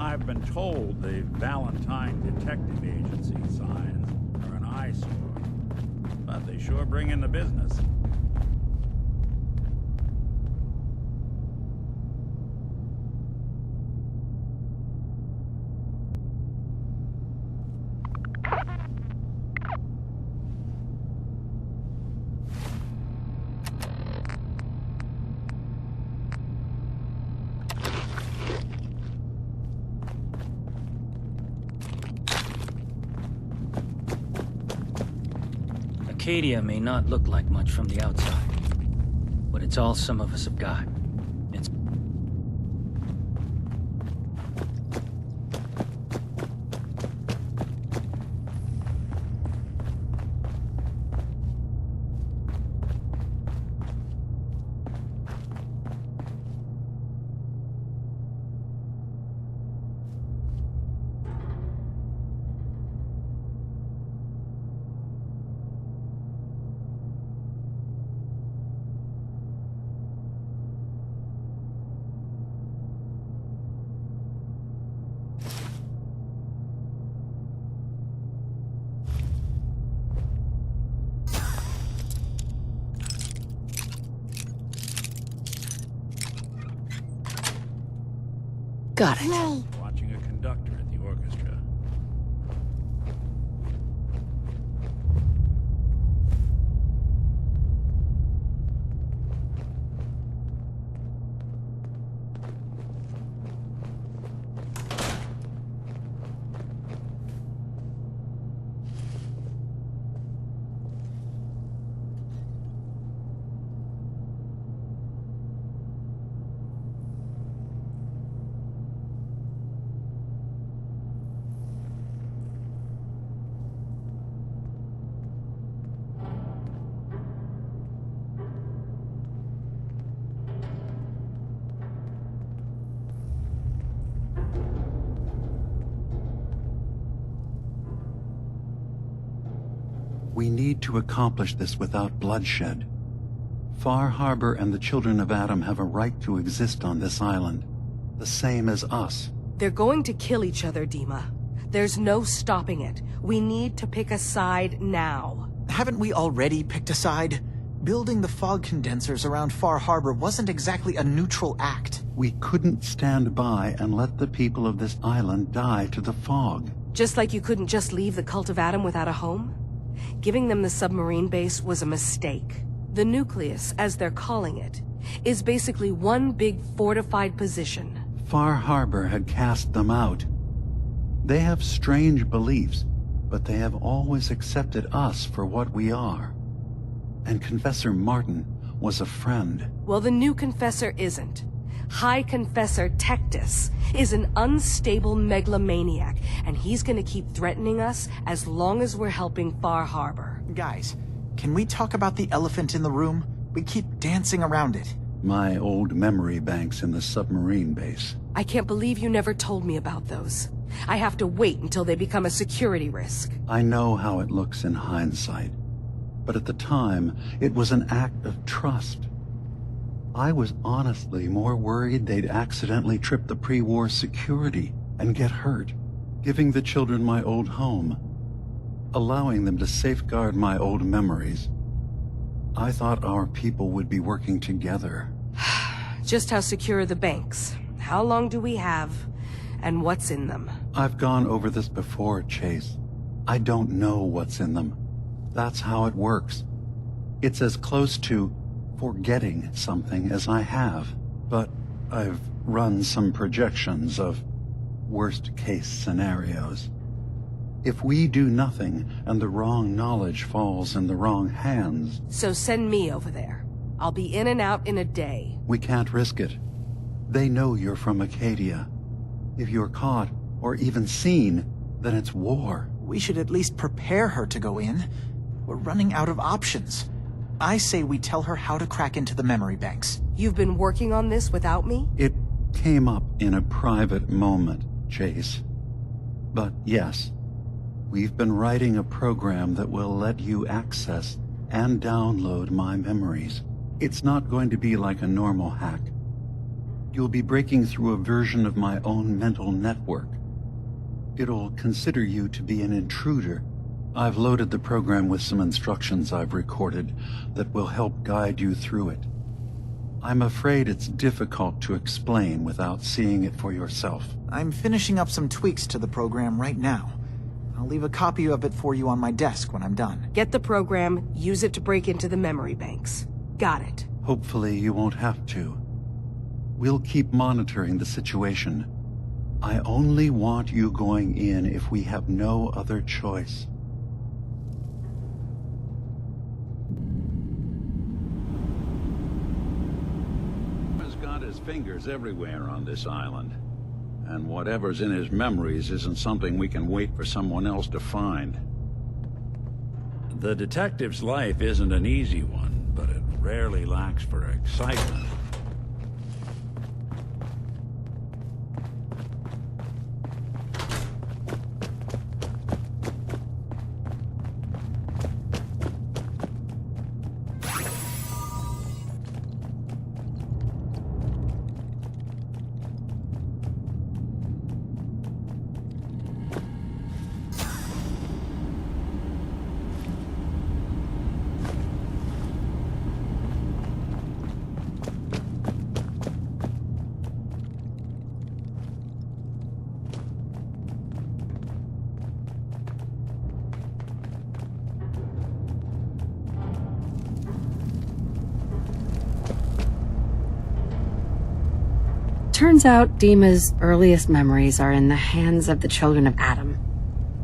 I've been told the Valentine Detective Agency signs are an eyesore, but they sure bring in the business. Acadia may not look like much from the outside, but it's all some of us have got. It's... Got it. Watching a conductor at the orchestra. We need to accomplish this without bloodshed. Far Harbor and the children of Adam have a right to exist on this island, the same as us. They're going to kill each other, Dima. There's no stopping it. We need to pick a side now. Haven't we already picked a side? Building the fog condensers around Far Harbor wasn't exactly a neutral act. We couldn't stand by and let the people of this island die to the fog. Just like you couldn't just leave the Cult of Adam without a home? Giving them the submarine base was a mistake. The nucleus, as they're calling it, is basically one big fortified position. Far Harbor had cast them out. They have strange beliefs, but they have always accepted us for what we are. And Confessor Martin was a friend. Well, the new Confessor isn't. High Confessor Tectus is an unstable megalomaniac, and he's gonna keep threatening us as long as we're helping Far Harbor. Guys, can we talk about the elephant in the room? We keep dancing around it. My old memory banks in the submarine base. I can't believe you never told me about those. I have to wait until they become a security risk. I know how it looks in hindsight, but at the time, it was an act of trust. I was honestly more worried they'd accidentally trip the pre-war security and get hurt, giving the children my old home, allowing them to safeguard my old memories. I thought our people would be working together. Just how secure are the banks? How long do we have? And what's in them? I've gone over this before, Chase. I don't know what's in them. That's how it works. It's as close to forgetting something as I have. But I've run some projections of worst-case scenarios. If we do nothing and the wrong knowledge falls in the wrong hands... So send me over there. I'll be in and out in a day. We can't risk it. They know you're from Acadia. If you're caught, or even seen, then it's war. We should at least prepare her to go in. We're running out of options. I say we tell her how to crack into the memory banks. You've been working on this without me? It came up in a private moment, Chase. But yes, we've been writing a program that will let you access and download my memories. It's not going to be like a normal hack. You'll be breaking through a version of my own mental network. It'll consider you to be an intruder. I've loaded the program with some instructions I've recorded that will help guide you through it. I'm afraid it's difficult to explain without seeing it for yourself. I'm finishing up some tweaks to the program right now. I'll leave a copy of it for you on my desk when I'm done. Get the program, use it to break into the memory banks. Got it. Hopefully you won't have to. We'll keep monitoring the situation. I only want you going in if we have no other choice. He's got his fingers everywhere on this island. And whatever's in his memories isn't something we can wait for someone else to find. The detective's life isn't an easy one, but it rarely lacks for excitement. Turns out Dima's earliest memories are in the hands of the children of Adam.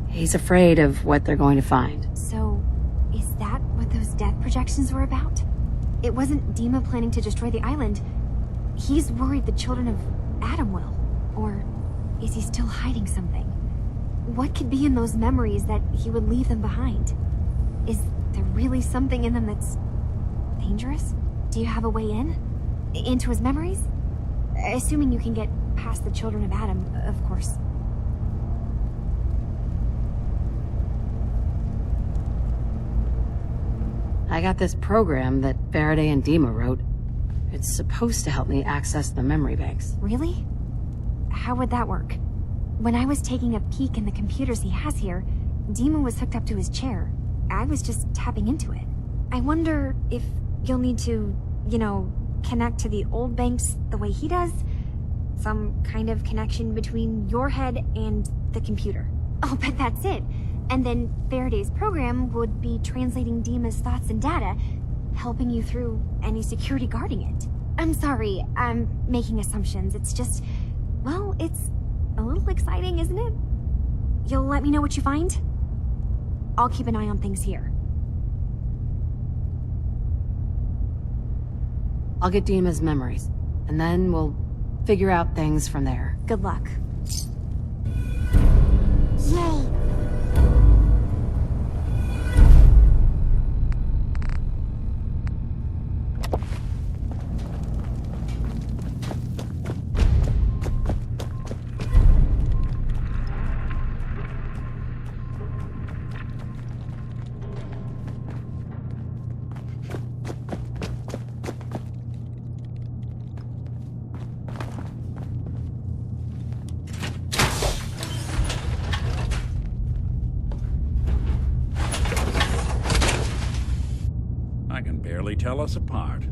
He's afraid of what they're going to find. So, is that what those death projections were about? It wasn't Dima planning to destroy the island. He's worried the children of Adam will. Or is he still hiding something? What could be in those memories that he would leave them behind? Is there really something in them that's dangerous? Do you have a way in? Into his memories? Assuming you can get past the children of Adam, of course. I got this program that Faraday and Dima wrote. It's supposed to help me access the memory banks. Really? How would that work? When I was taking a peek in the computers he has here, Dima was hooked up to his chair. I was just tapping into it. I wonder if you'll need to, connect to the old banks the way he does? Some kind of connection between your head and the computer. I'll bet that's it. And then Faraday's program would be translating Dima's thoughts and data, helping you through any security guarding it. I'm sorry, I'm making assumptions. It's just, well, it's a little exciting, isn't it? You'll let me know what you find? I'll keep an eye on things here. I'll get Dima's memories, and then we'll figure out things from there. Good luck. Yay! tell us apart.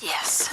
Yes.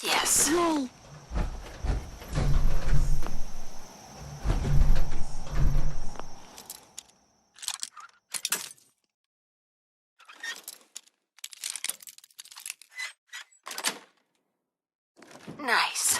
Yes. Nice.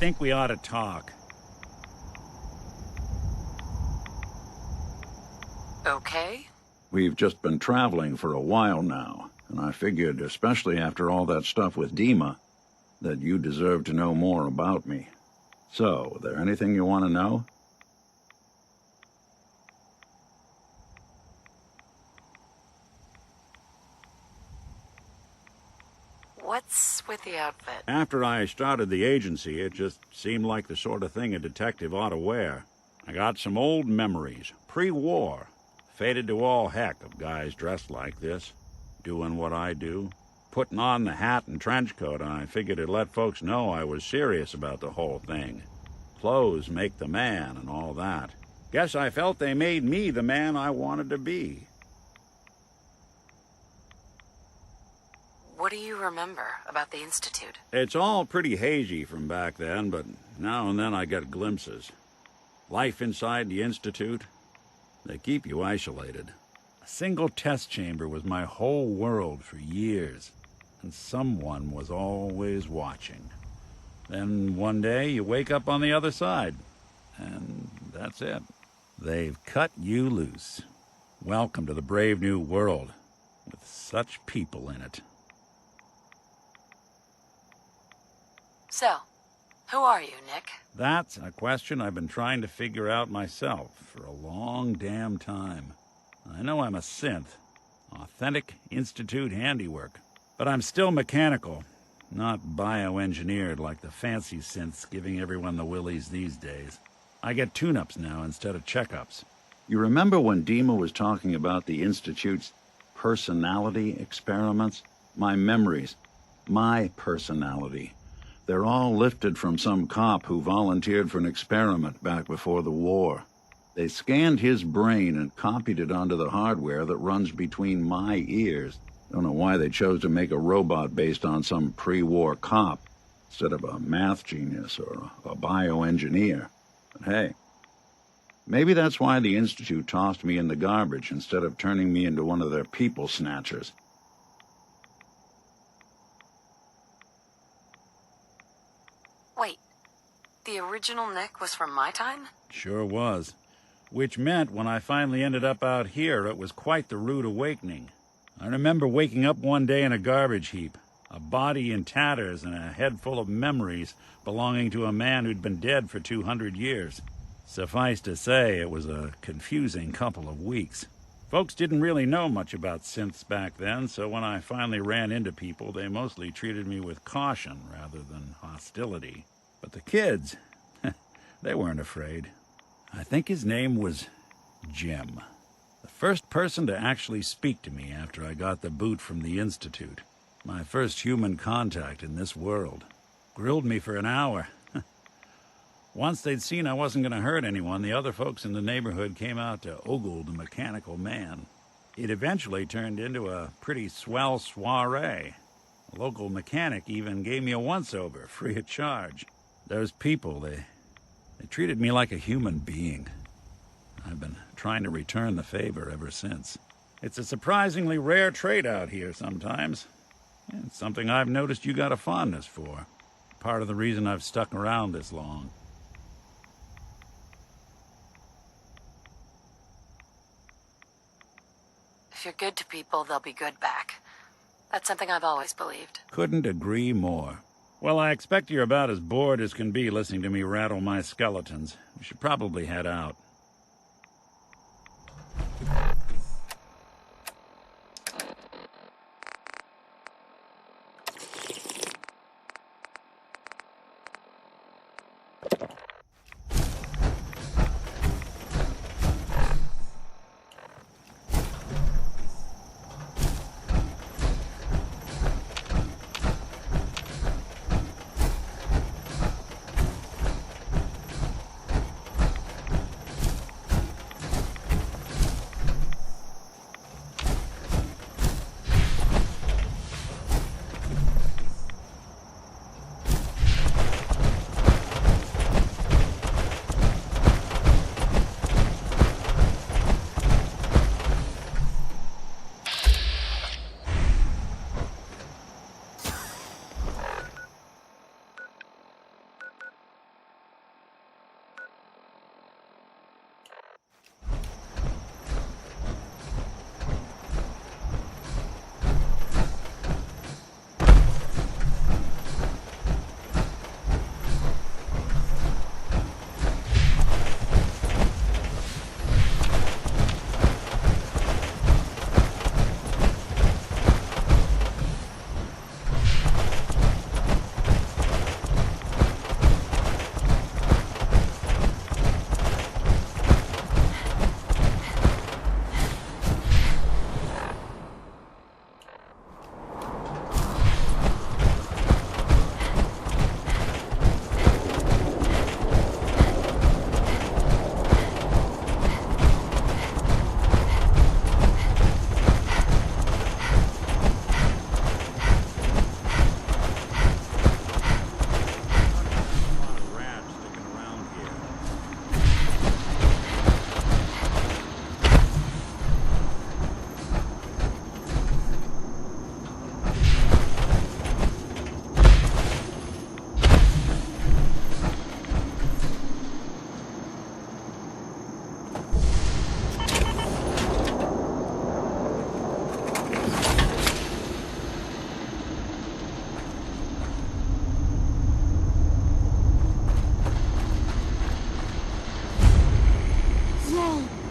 I think we ought to talk. Okay. We've just been traveling for a while now, and I figured, especially after all that stuff with Dima, that you deserve to know more about me. So, there anything you want to know? What's with the outfit? After I started the agency, it just seemed like the sort of thing a detective ought to wear. I got some old memories, pre-war. Faded to all heck of guys dressed like this, doing what I do. Putting on the hat and trench coat, I figured it'd let folks know I was serious about the whole thing. Clothes make the man and all that. Guess I felt they made me the man I wanted to be. What do you remember about the Institute? It's all pretty hazy from back then, but now and then I get glimpses. Life inside the Institute, they keep you isolated. A single test chamber was my whole world for years, and someone was always watching. Then one day you wake up on the other side, and that's it. They've cut you loose. Welcome to the brave new world, with such people in it. So, who are you, Nick? That's a question I've been trying to figure out myself for a long damn time. I know I'm a synth, authentic Institute handiwork, but I'm still mechanical, not bioengineered like the fancy synths giving everyone the willies these days. I get tune-ups now instead of checkups. You remember when Dima was talking about the Institute's personality experiments? My memories, my personality. They're all lifted from some cop who volunteered for an experiment back before the war. They scanned his brain and copied it onto the hardware that runs between my ears. Don't know why they chose to make a robot based on some pre-war cop instead of a math genius or a bioengineer. But hey, maybe that's why the Institute tossed me in the garbage instead of turning me into one of their people snatchers. Wait, the original Nick was from my time? Sure was. Which meant when I finally ended up out here, it was quite the rude awakening. I remember waking up one day in a garbage heap, a body in tatters and a head full of memories belonging to a man who'd been dead for 200 years. Suffice to say, it was a confusing couple of weeks. Folks didn't really know much about synths back then, so when I finally ran into people, they mostly treated me with caution rather than hostility. But the kids, they weren't afraid. I think his name was Jim. The first person to actually speak to me after I got the boot from the Institute. My first human contact in this world. Grilled me for an hour. Once they'd seen I wasn't going to hurt anyone, the other folks in the neighborhood came out to ogle the mechanical man. It eventually turned into a pretty swell soiree. A local mechanic even gave me a once-over, free of charge. Those people, they treated me like a human being. I've been trying to return the favor ever since. It's a surprisingly rare trait out here sometimes. It's something I've noticed you got a fondness for. Part of the reason I've stuck around this long. If you're good to people, they'll be good back. That's something I've always believed. Couldn't agree more. Well, I expect you're about as bored as can be listening to me rattle my skeletons. We should probably head out.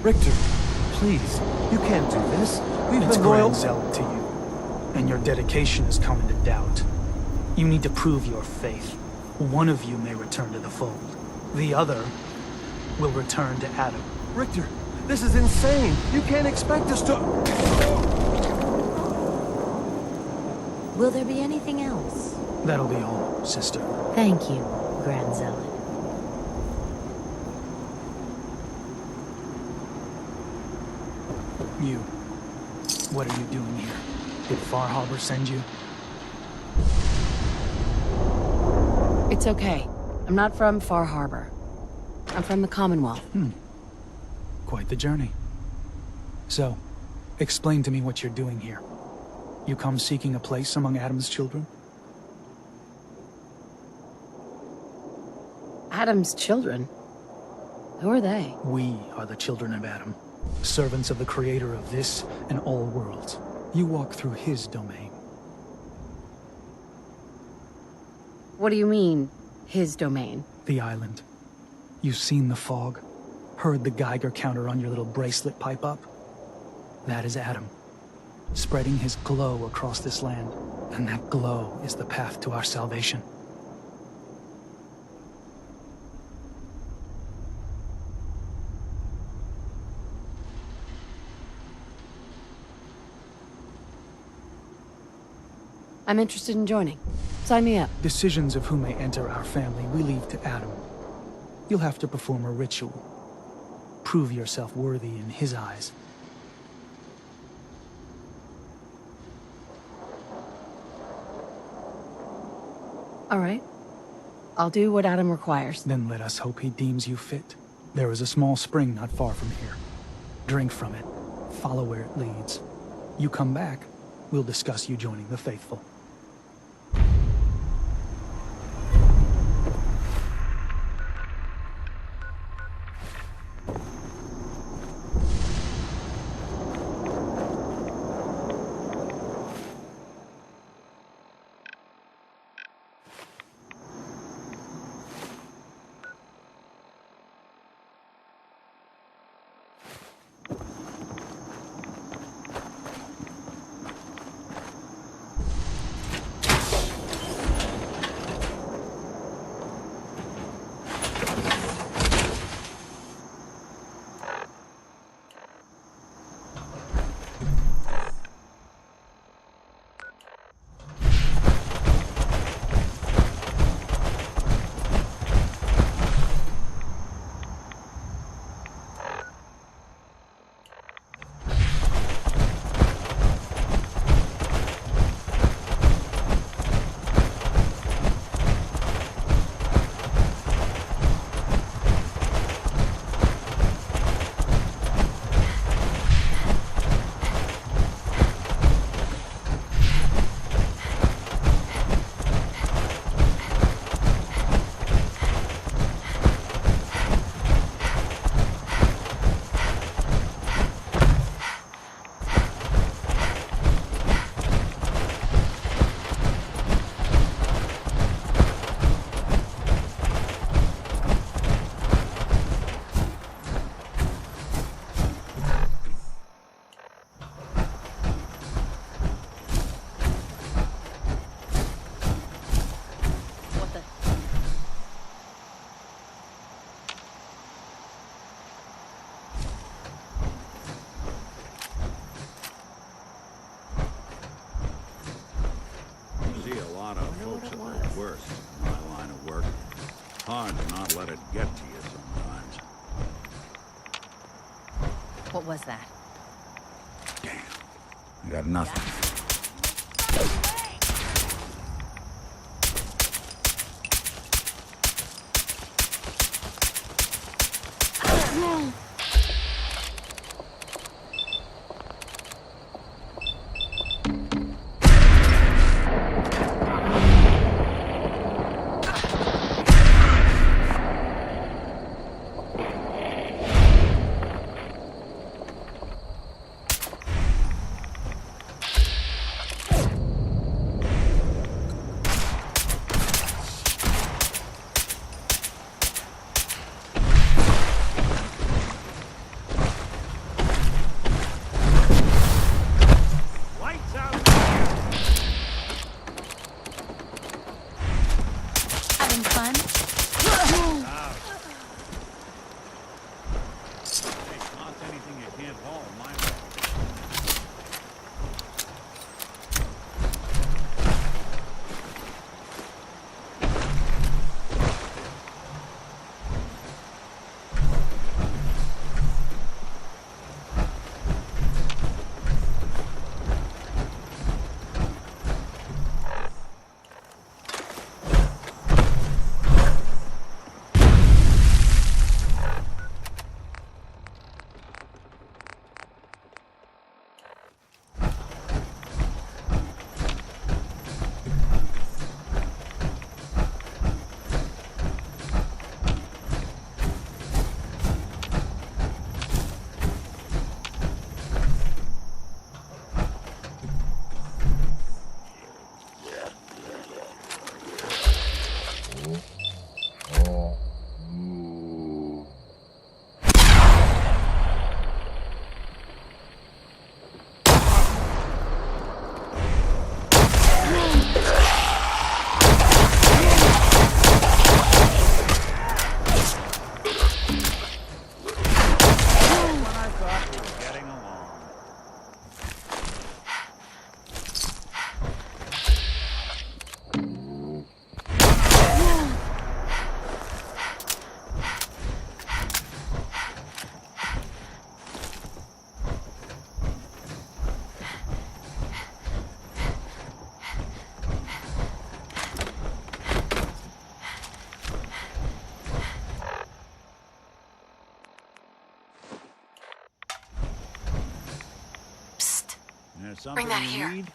Richter, please, you can't do this. We've It's been loyal. grand zealot to you, and your dedication has come into doubt. You need to prove your faith. One of you may return to the fold. The other will return to Adam. Richter, this is insane. You can't expect us to... Will there be anything else? That'll be all, sister. Thank you, Grand Zealot. You. What are you doing here? Did Far Harbor send you? It's okay. I'm not from Far Harbor. I'm from the Commonwealth. Quite the journey. So, explain to me what you're doing here. You come seeking a place among Adam's children? Adam's children? Who are they? We are the children of Adam, servants of the creator of this and all worlds. You walk through his domain. What do you mean, his domain? The island. You've seen the fog, heard the Geiger counter on your little bracelet pipe up? That is Adam, spreading his glow across this land, and that glow is the path to our salvation. I'm interested in joining. Sign me up. Decisions of who may enter our family we leave to Adam. You'll have to perform a ritual. Prove yourself worthy in his eyes. All right. I'll do what Adam requires. Then let us hope he deems you fit. There is a small spring not far from here. Drink from it. Follow where it leads. You come back, we'll discuss you joining the faithful. Hard to not let it get to you sometimes. What was that? You got nothing. of all my life. Something Bring that you here. need?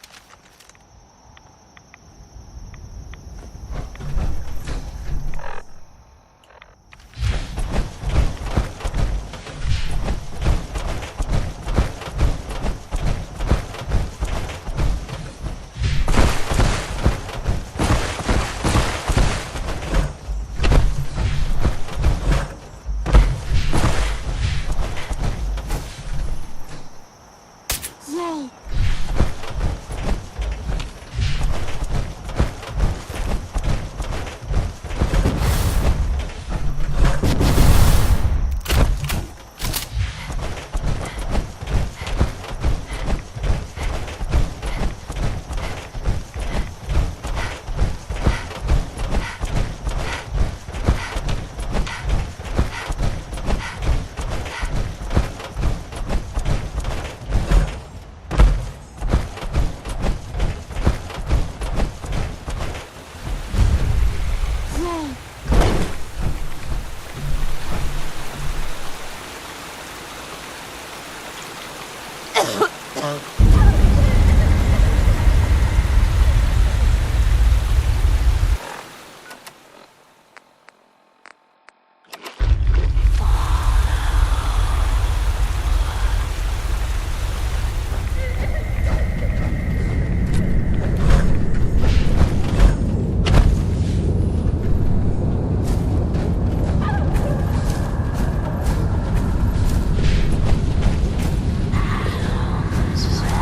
This is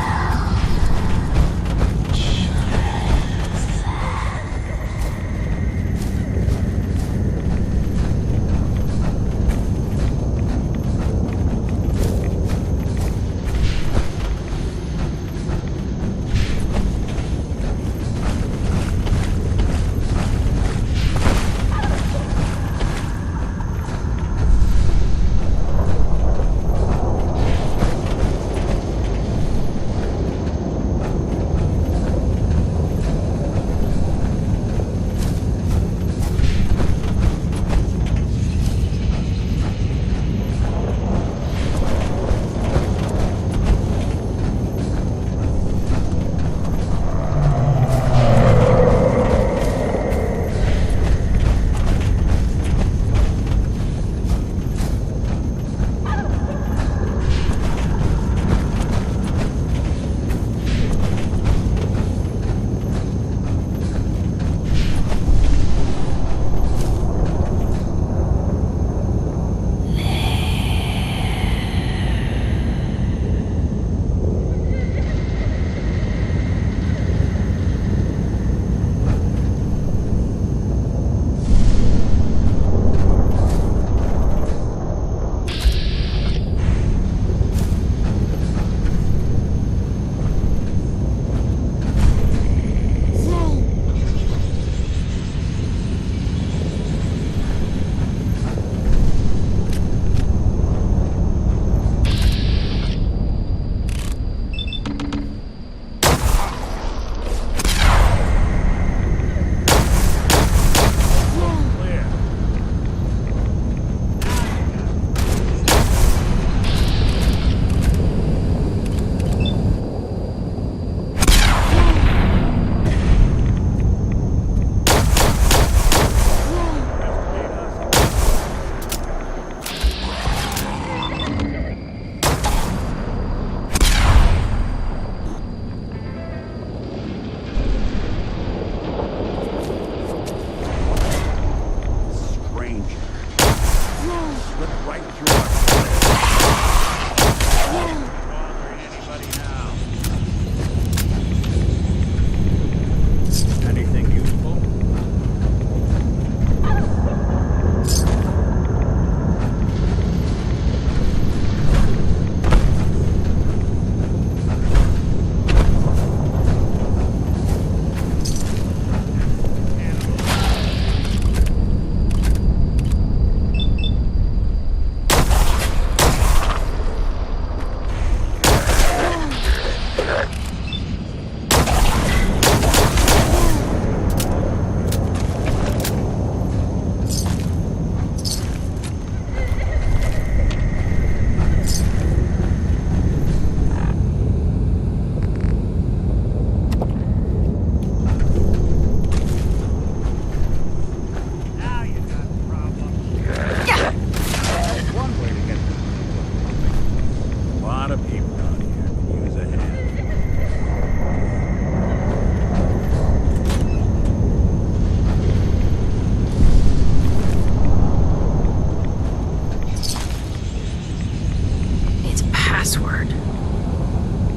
password.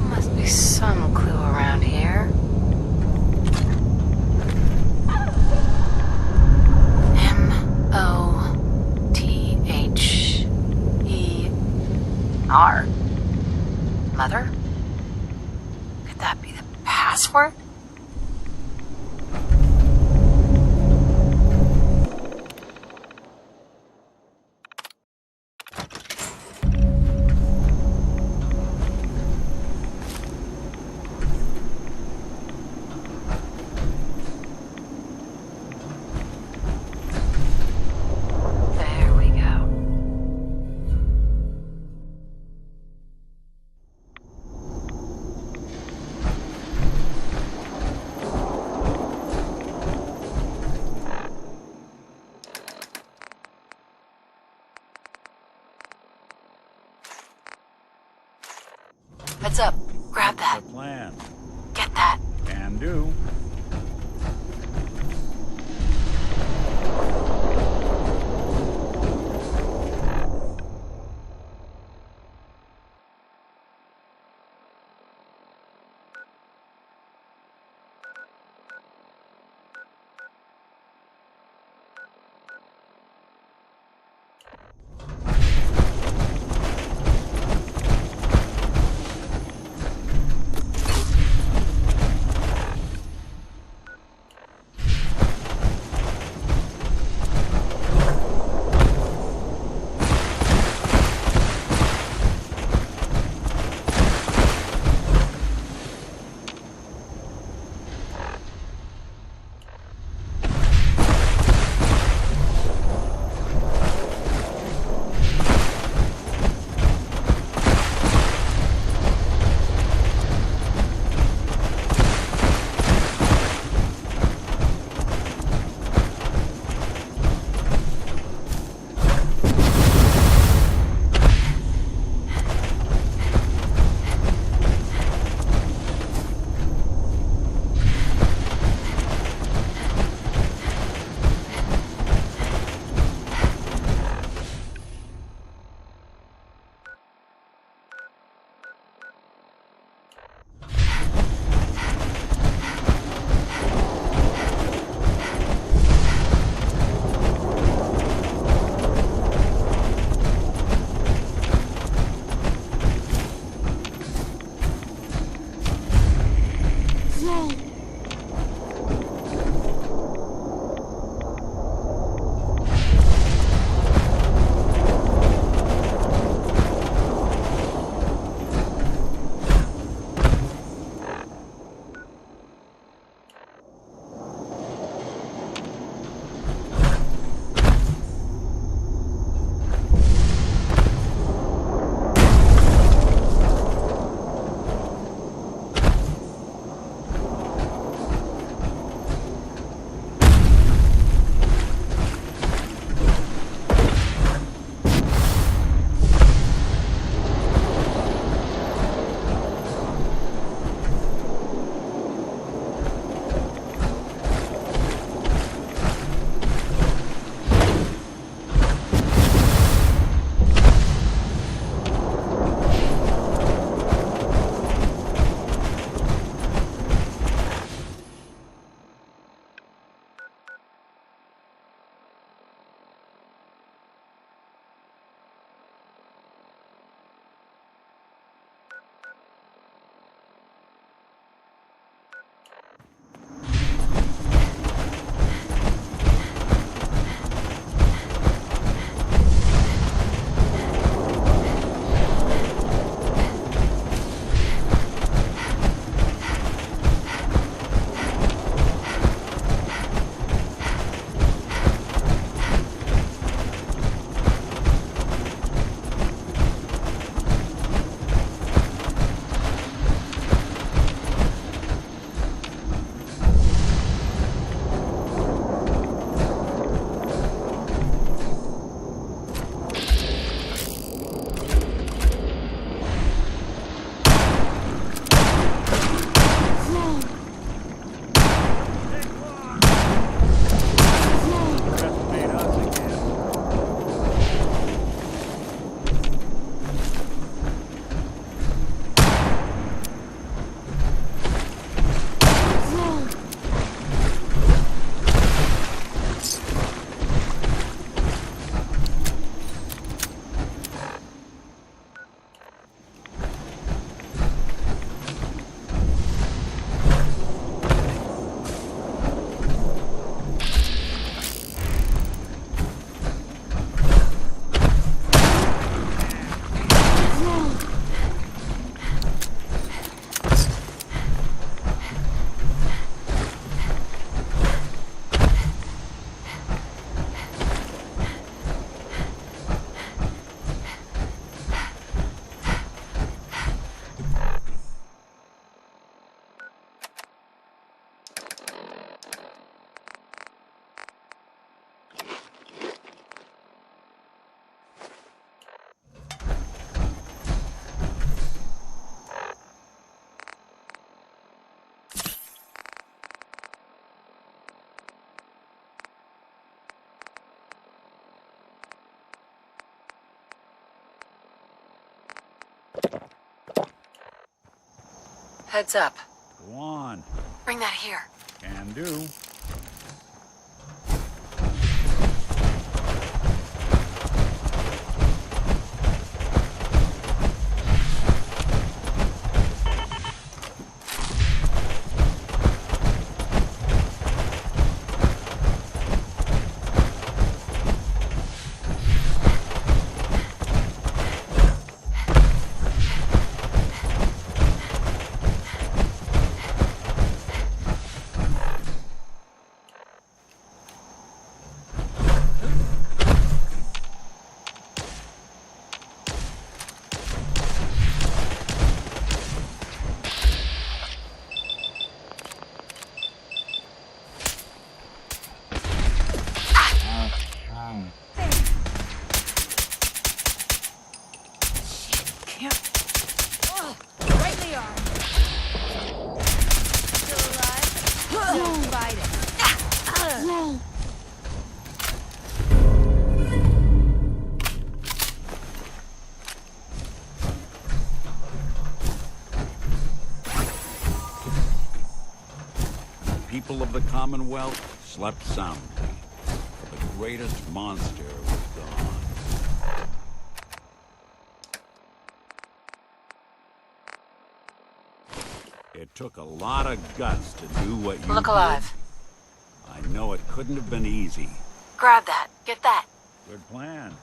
Must be some clue around here. M-O-T-H-E-R. Mother? Could that be the password? There we go. Heads up. Grab that. The plan. Get that. Can do. Heads up. Go on. Bring that here. Can do. People of the Commonwealth slept soundly. The greatest monster was gone. It took a lot of guts to do what you Look did. alive. I know it couldn't have been easy. Grab that. Get that. Good plan.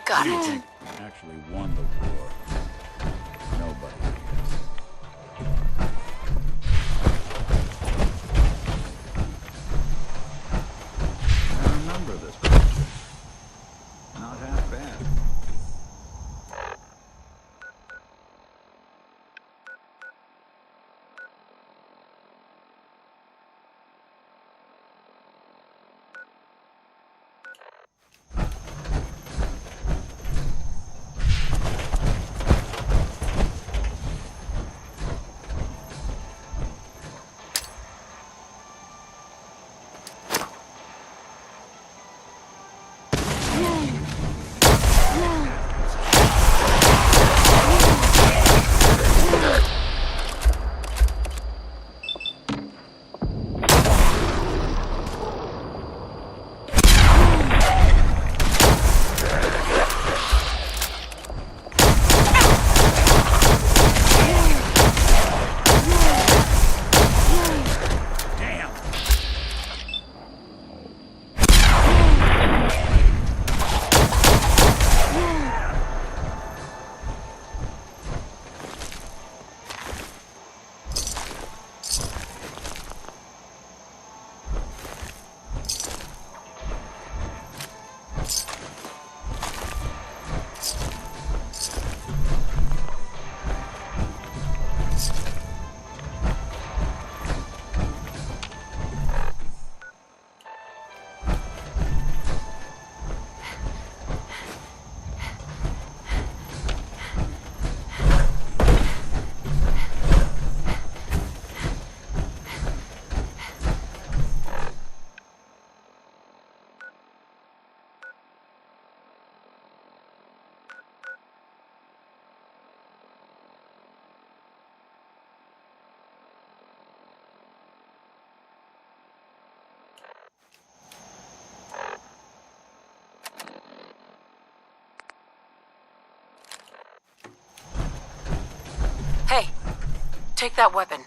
Got it. Actually won the war. Nobody cares. I remember this picture. Not half bad. Take that weapon.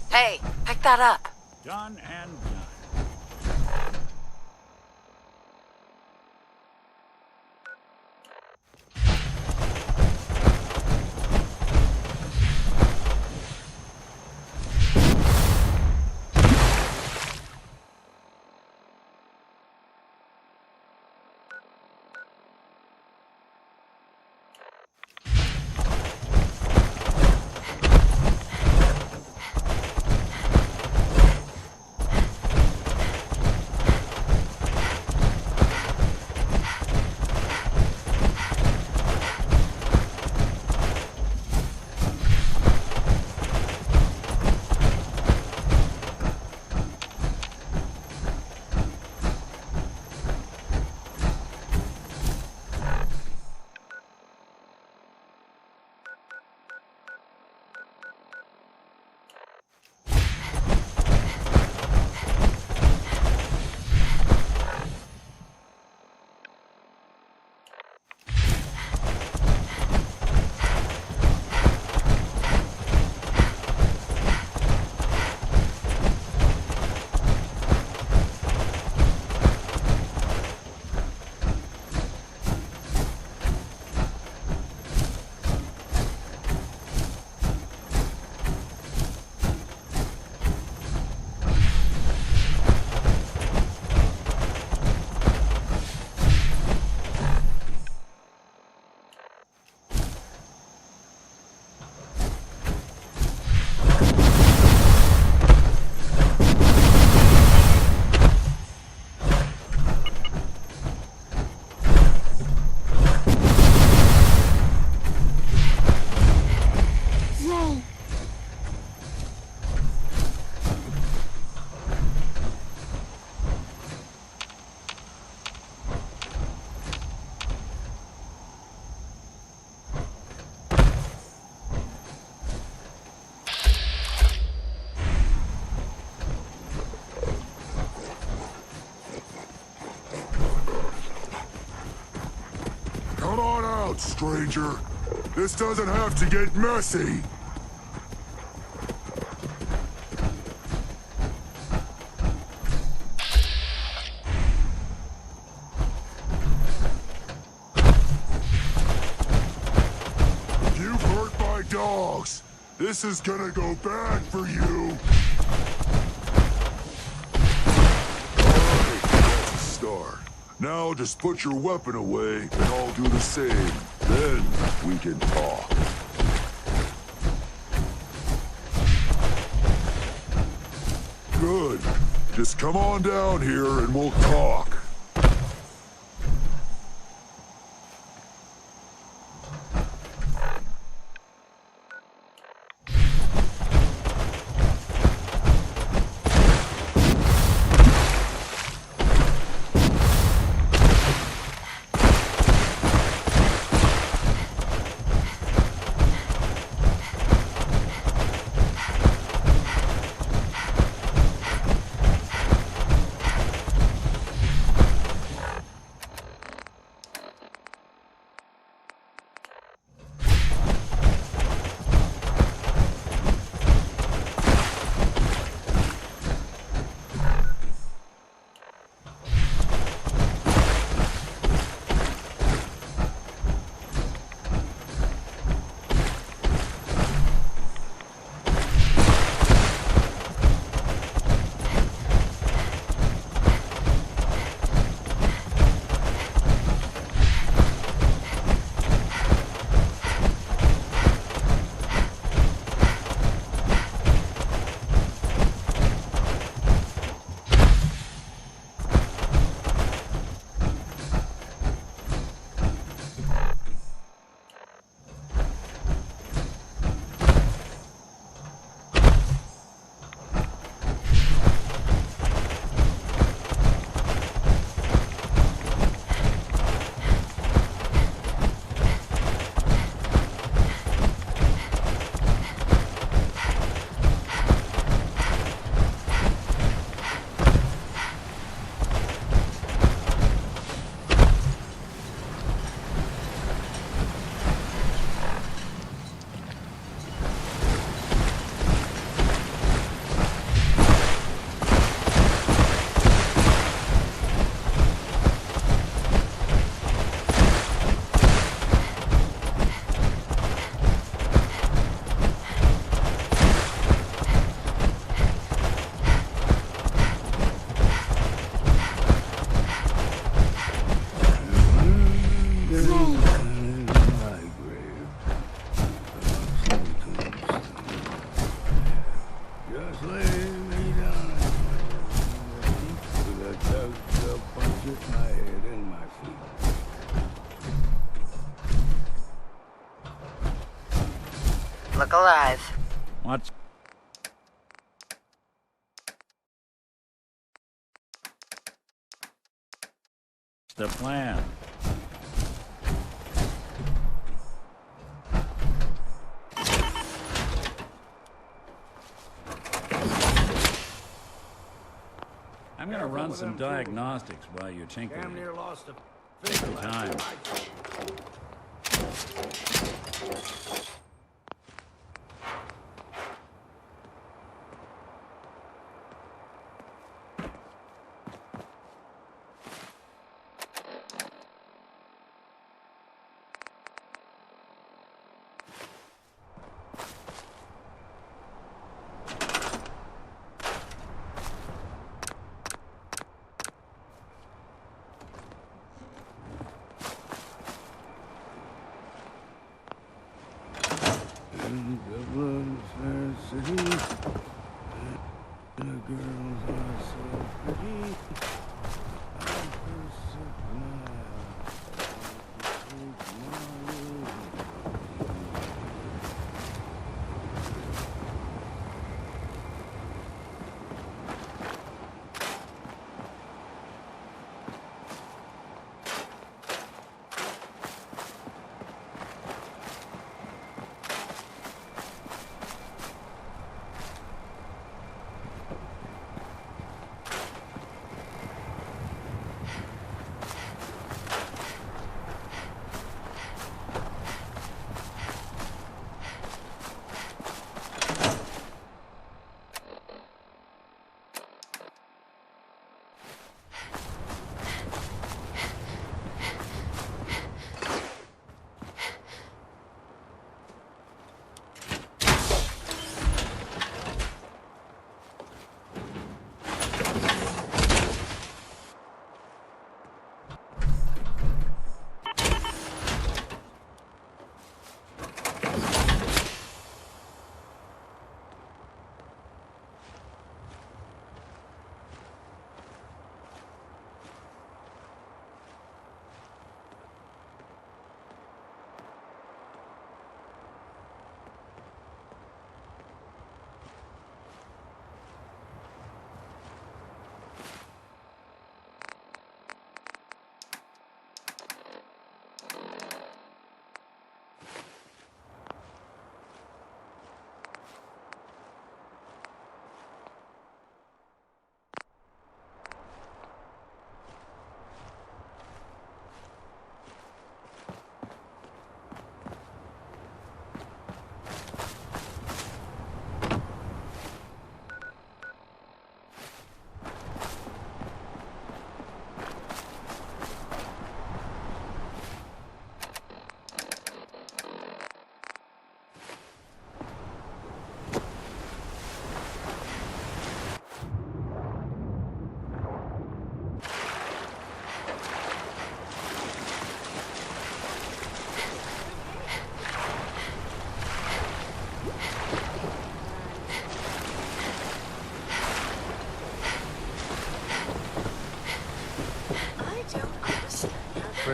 Hey, pick that up. Done and done. Come on out, stranger. This doesn't have to get messy. You've hurt my dogs. This is gonna go bad for you. Alright, that's a start. Now just put your weapon away, and I'll do the same. Then we can talk. Good. Just come on down here and we'll talk. Look alive. What's the plan? I'm gonna run some diagnostics while you're tinkering. Damn near lost a Take your time. Dublin, fair city. The girls are so pretty. I'm perfect now.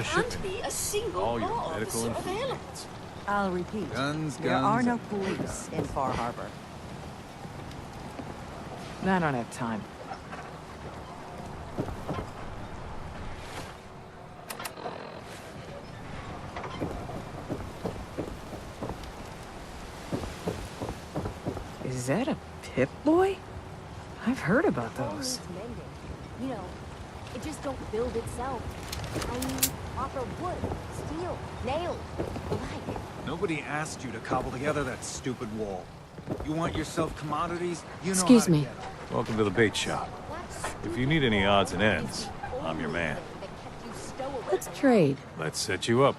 Can't be a single All your law medical officer and food available. needs. I'll repeat. Guns, There are guns, no and police in Far Harbor. I don't have time. Is that a Pip-Boy? I've heard about those. You know, it just don't build itself. I mean, proper wood, steel, nails, the like. Nobody asked you to cobble together that stupid wall. You want yourself commodities? You know Excuse how to me. get 'em. Welcome to the bait shop. If you need any odds and ends, I'm your man. Let's trade. Let's set you up.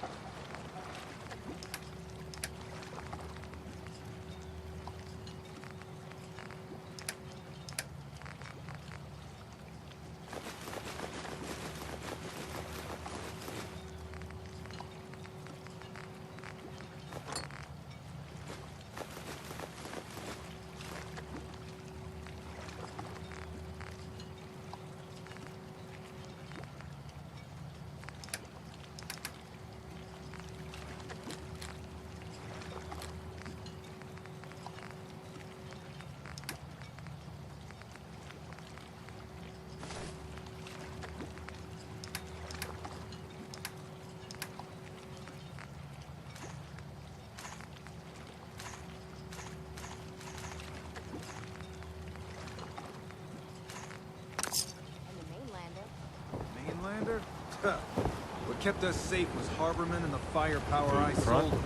kept us safe was Harborman and the firepower I Food front, sold them.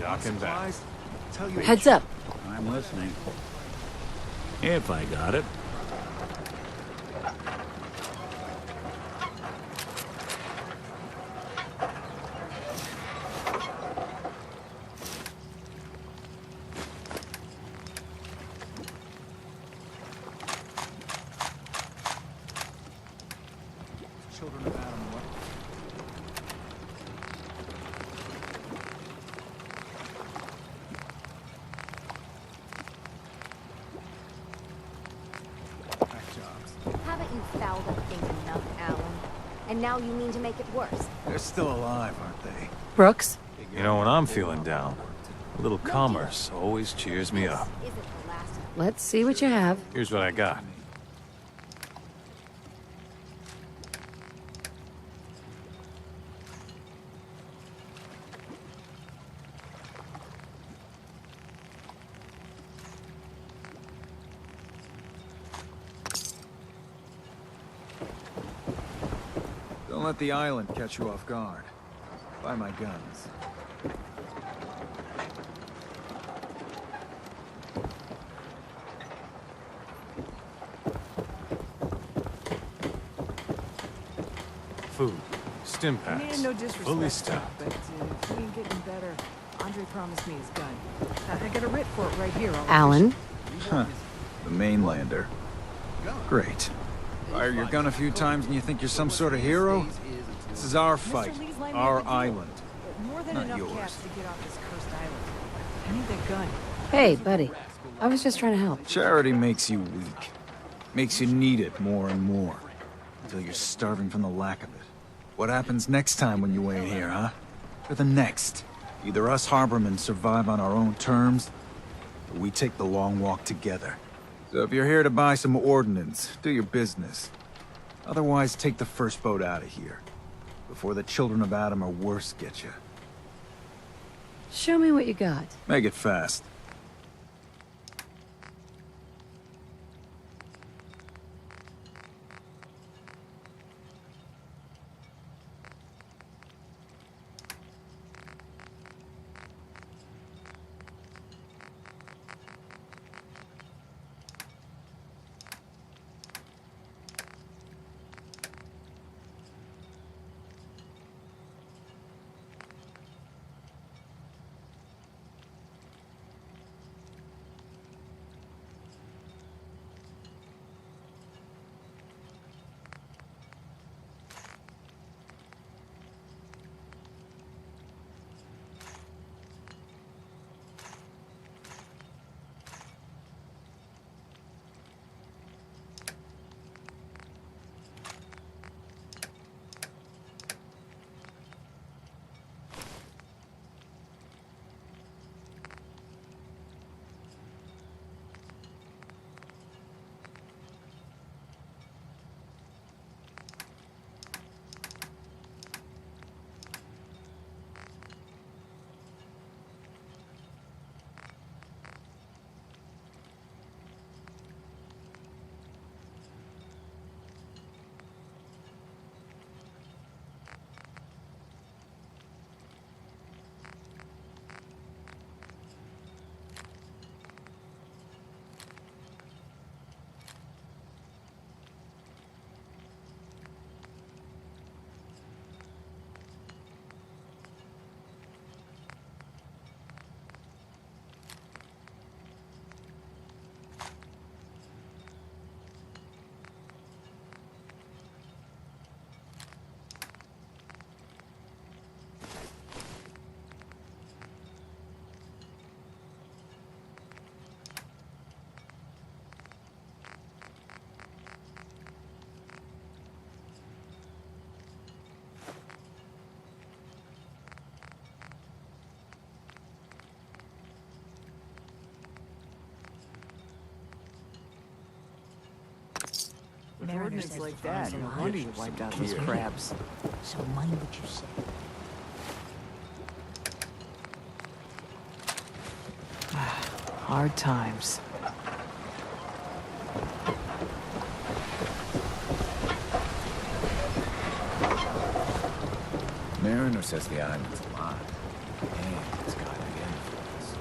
dock and back. Supplies? Tell you Heads up. I'm listening. If I got it. Children of Adam, what? Back jobs. Haven't you fouled up things enough, Alan? And now you mean to make it worse? They're still alive, aren't they? Brooks? You know, when I'm feeling down, a little commerce always cheers me up. Let's see what you have. Here's what I got. Don't let the island catch you off guard. Buy my guns. Food, stim packs, Man, no disrespect, fully stocked. but if we ain't getting better, Andre promised me his gun. I got a writ for it right here. Alan? Huh. The mainlander. Great. Fire your gun a few times and you think you're some sort of hero? This is our fight, our island, More than not enough yours. cash to get off this cursed island. I need that gun. Hey, buddy. I was just trying to help. Charity makes you weak. Makes you need it more and more. Until you're starving from the lack of it. What happens next time when you ain't here, huh? Or the next? Either us Harbormen survive on our own terms, or we take the long walk together. So if you're here to buy some ordnance, do your business. Otherwise, take the first boat out of here. Before the children of Adam or worse get you. Show me what you got. Make it fast. With ordnance like that, no wonder you wiped out those crabs. So mind what you say. Hard times. rumor says the island's alive, and it's got the influence.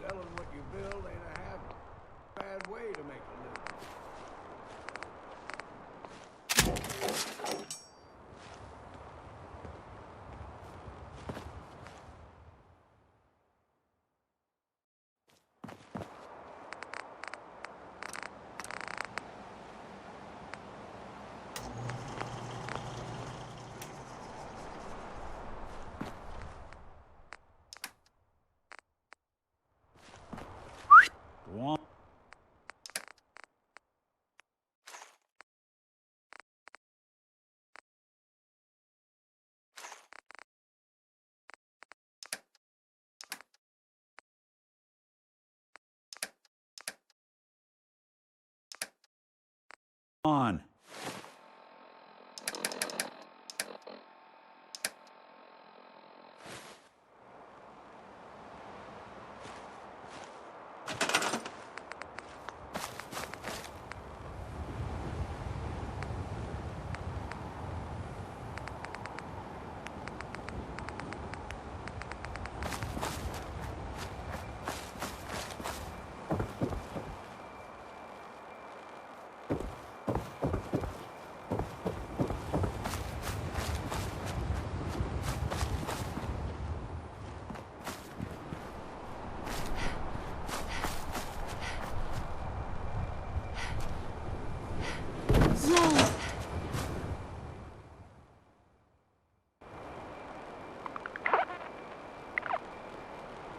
Selling what you build ain't a half bad way to make a living. One. On.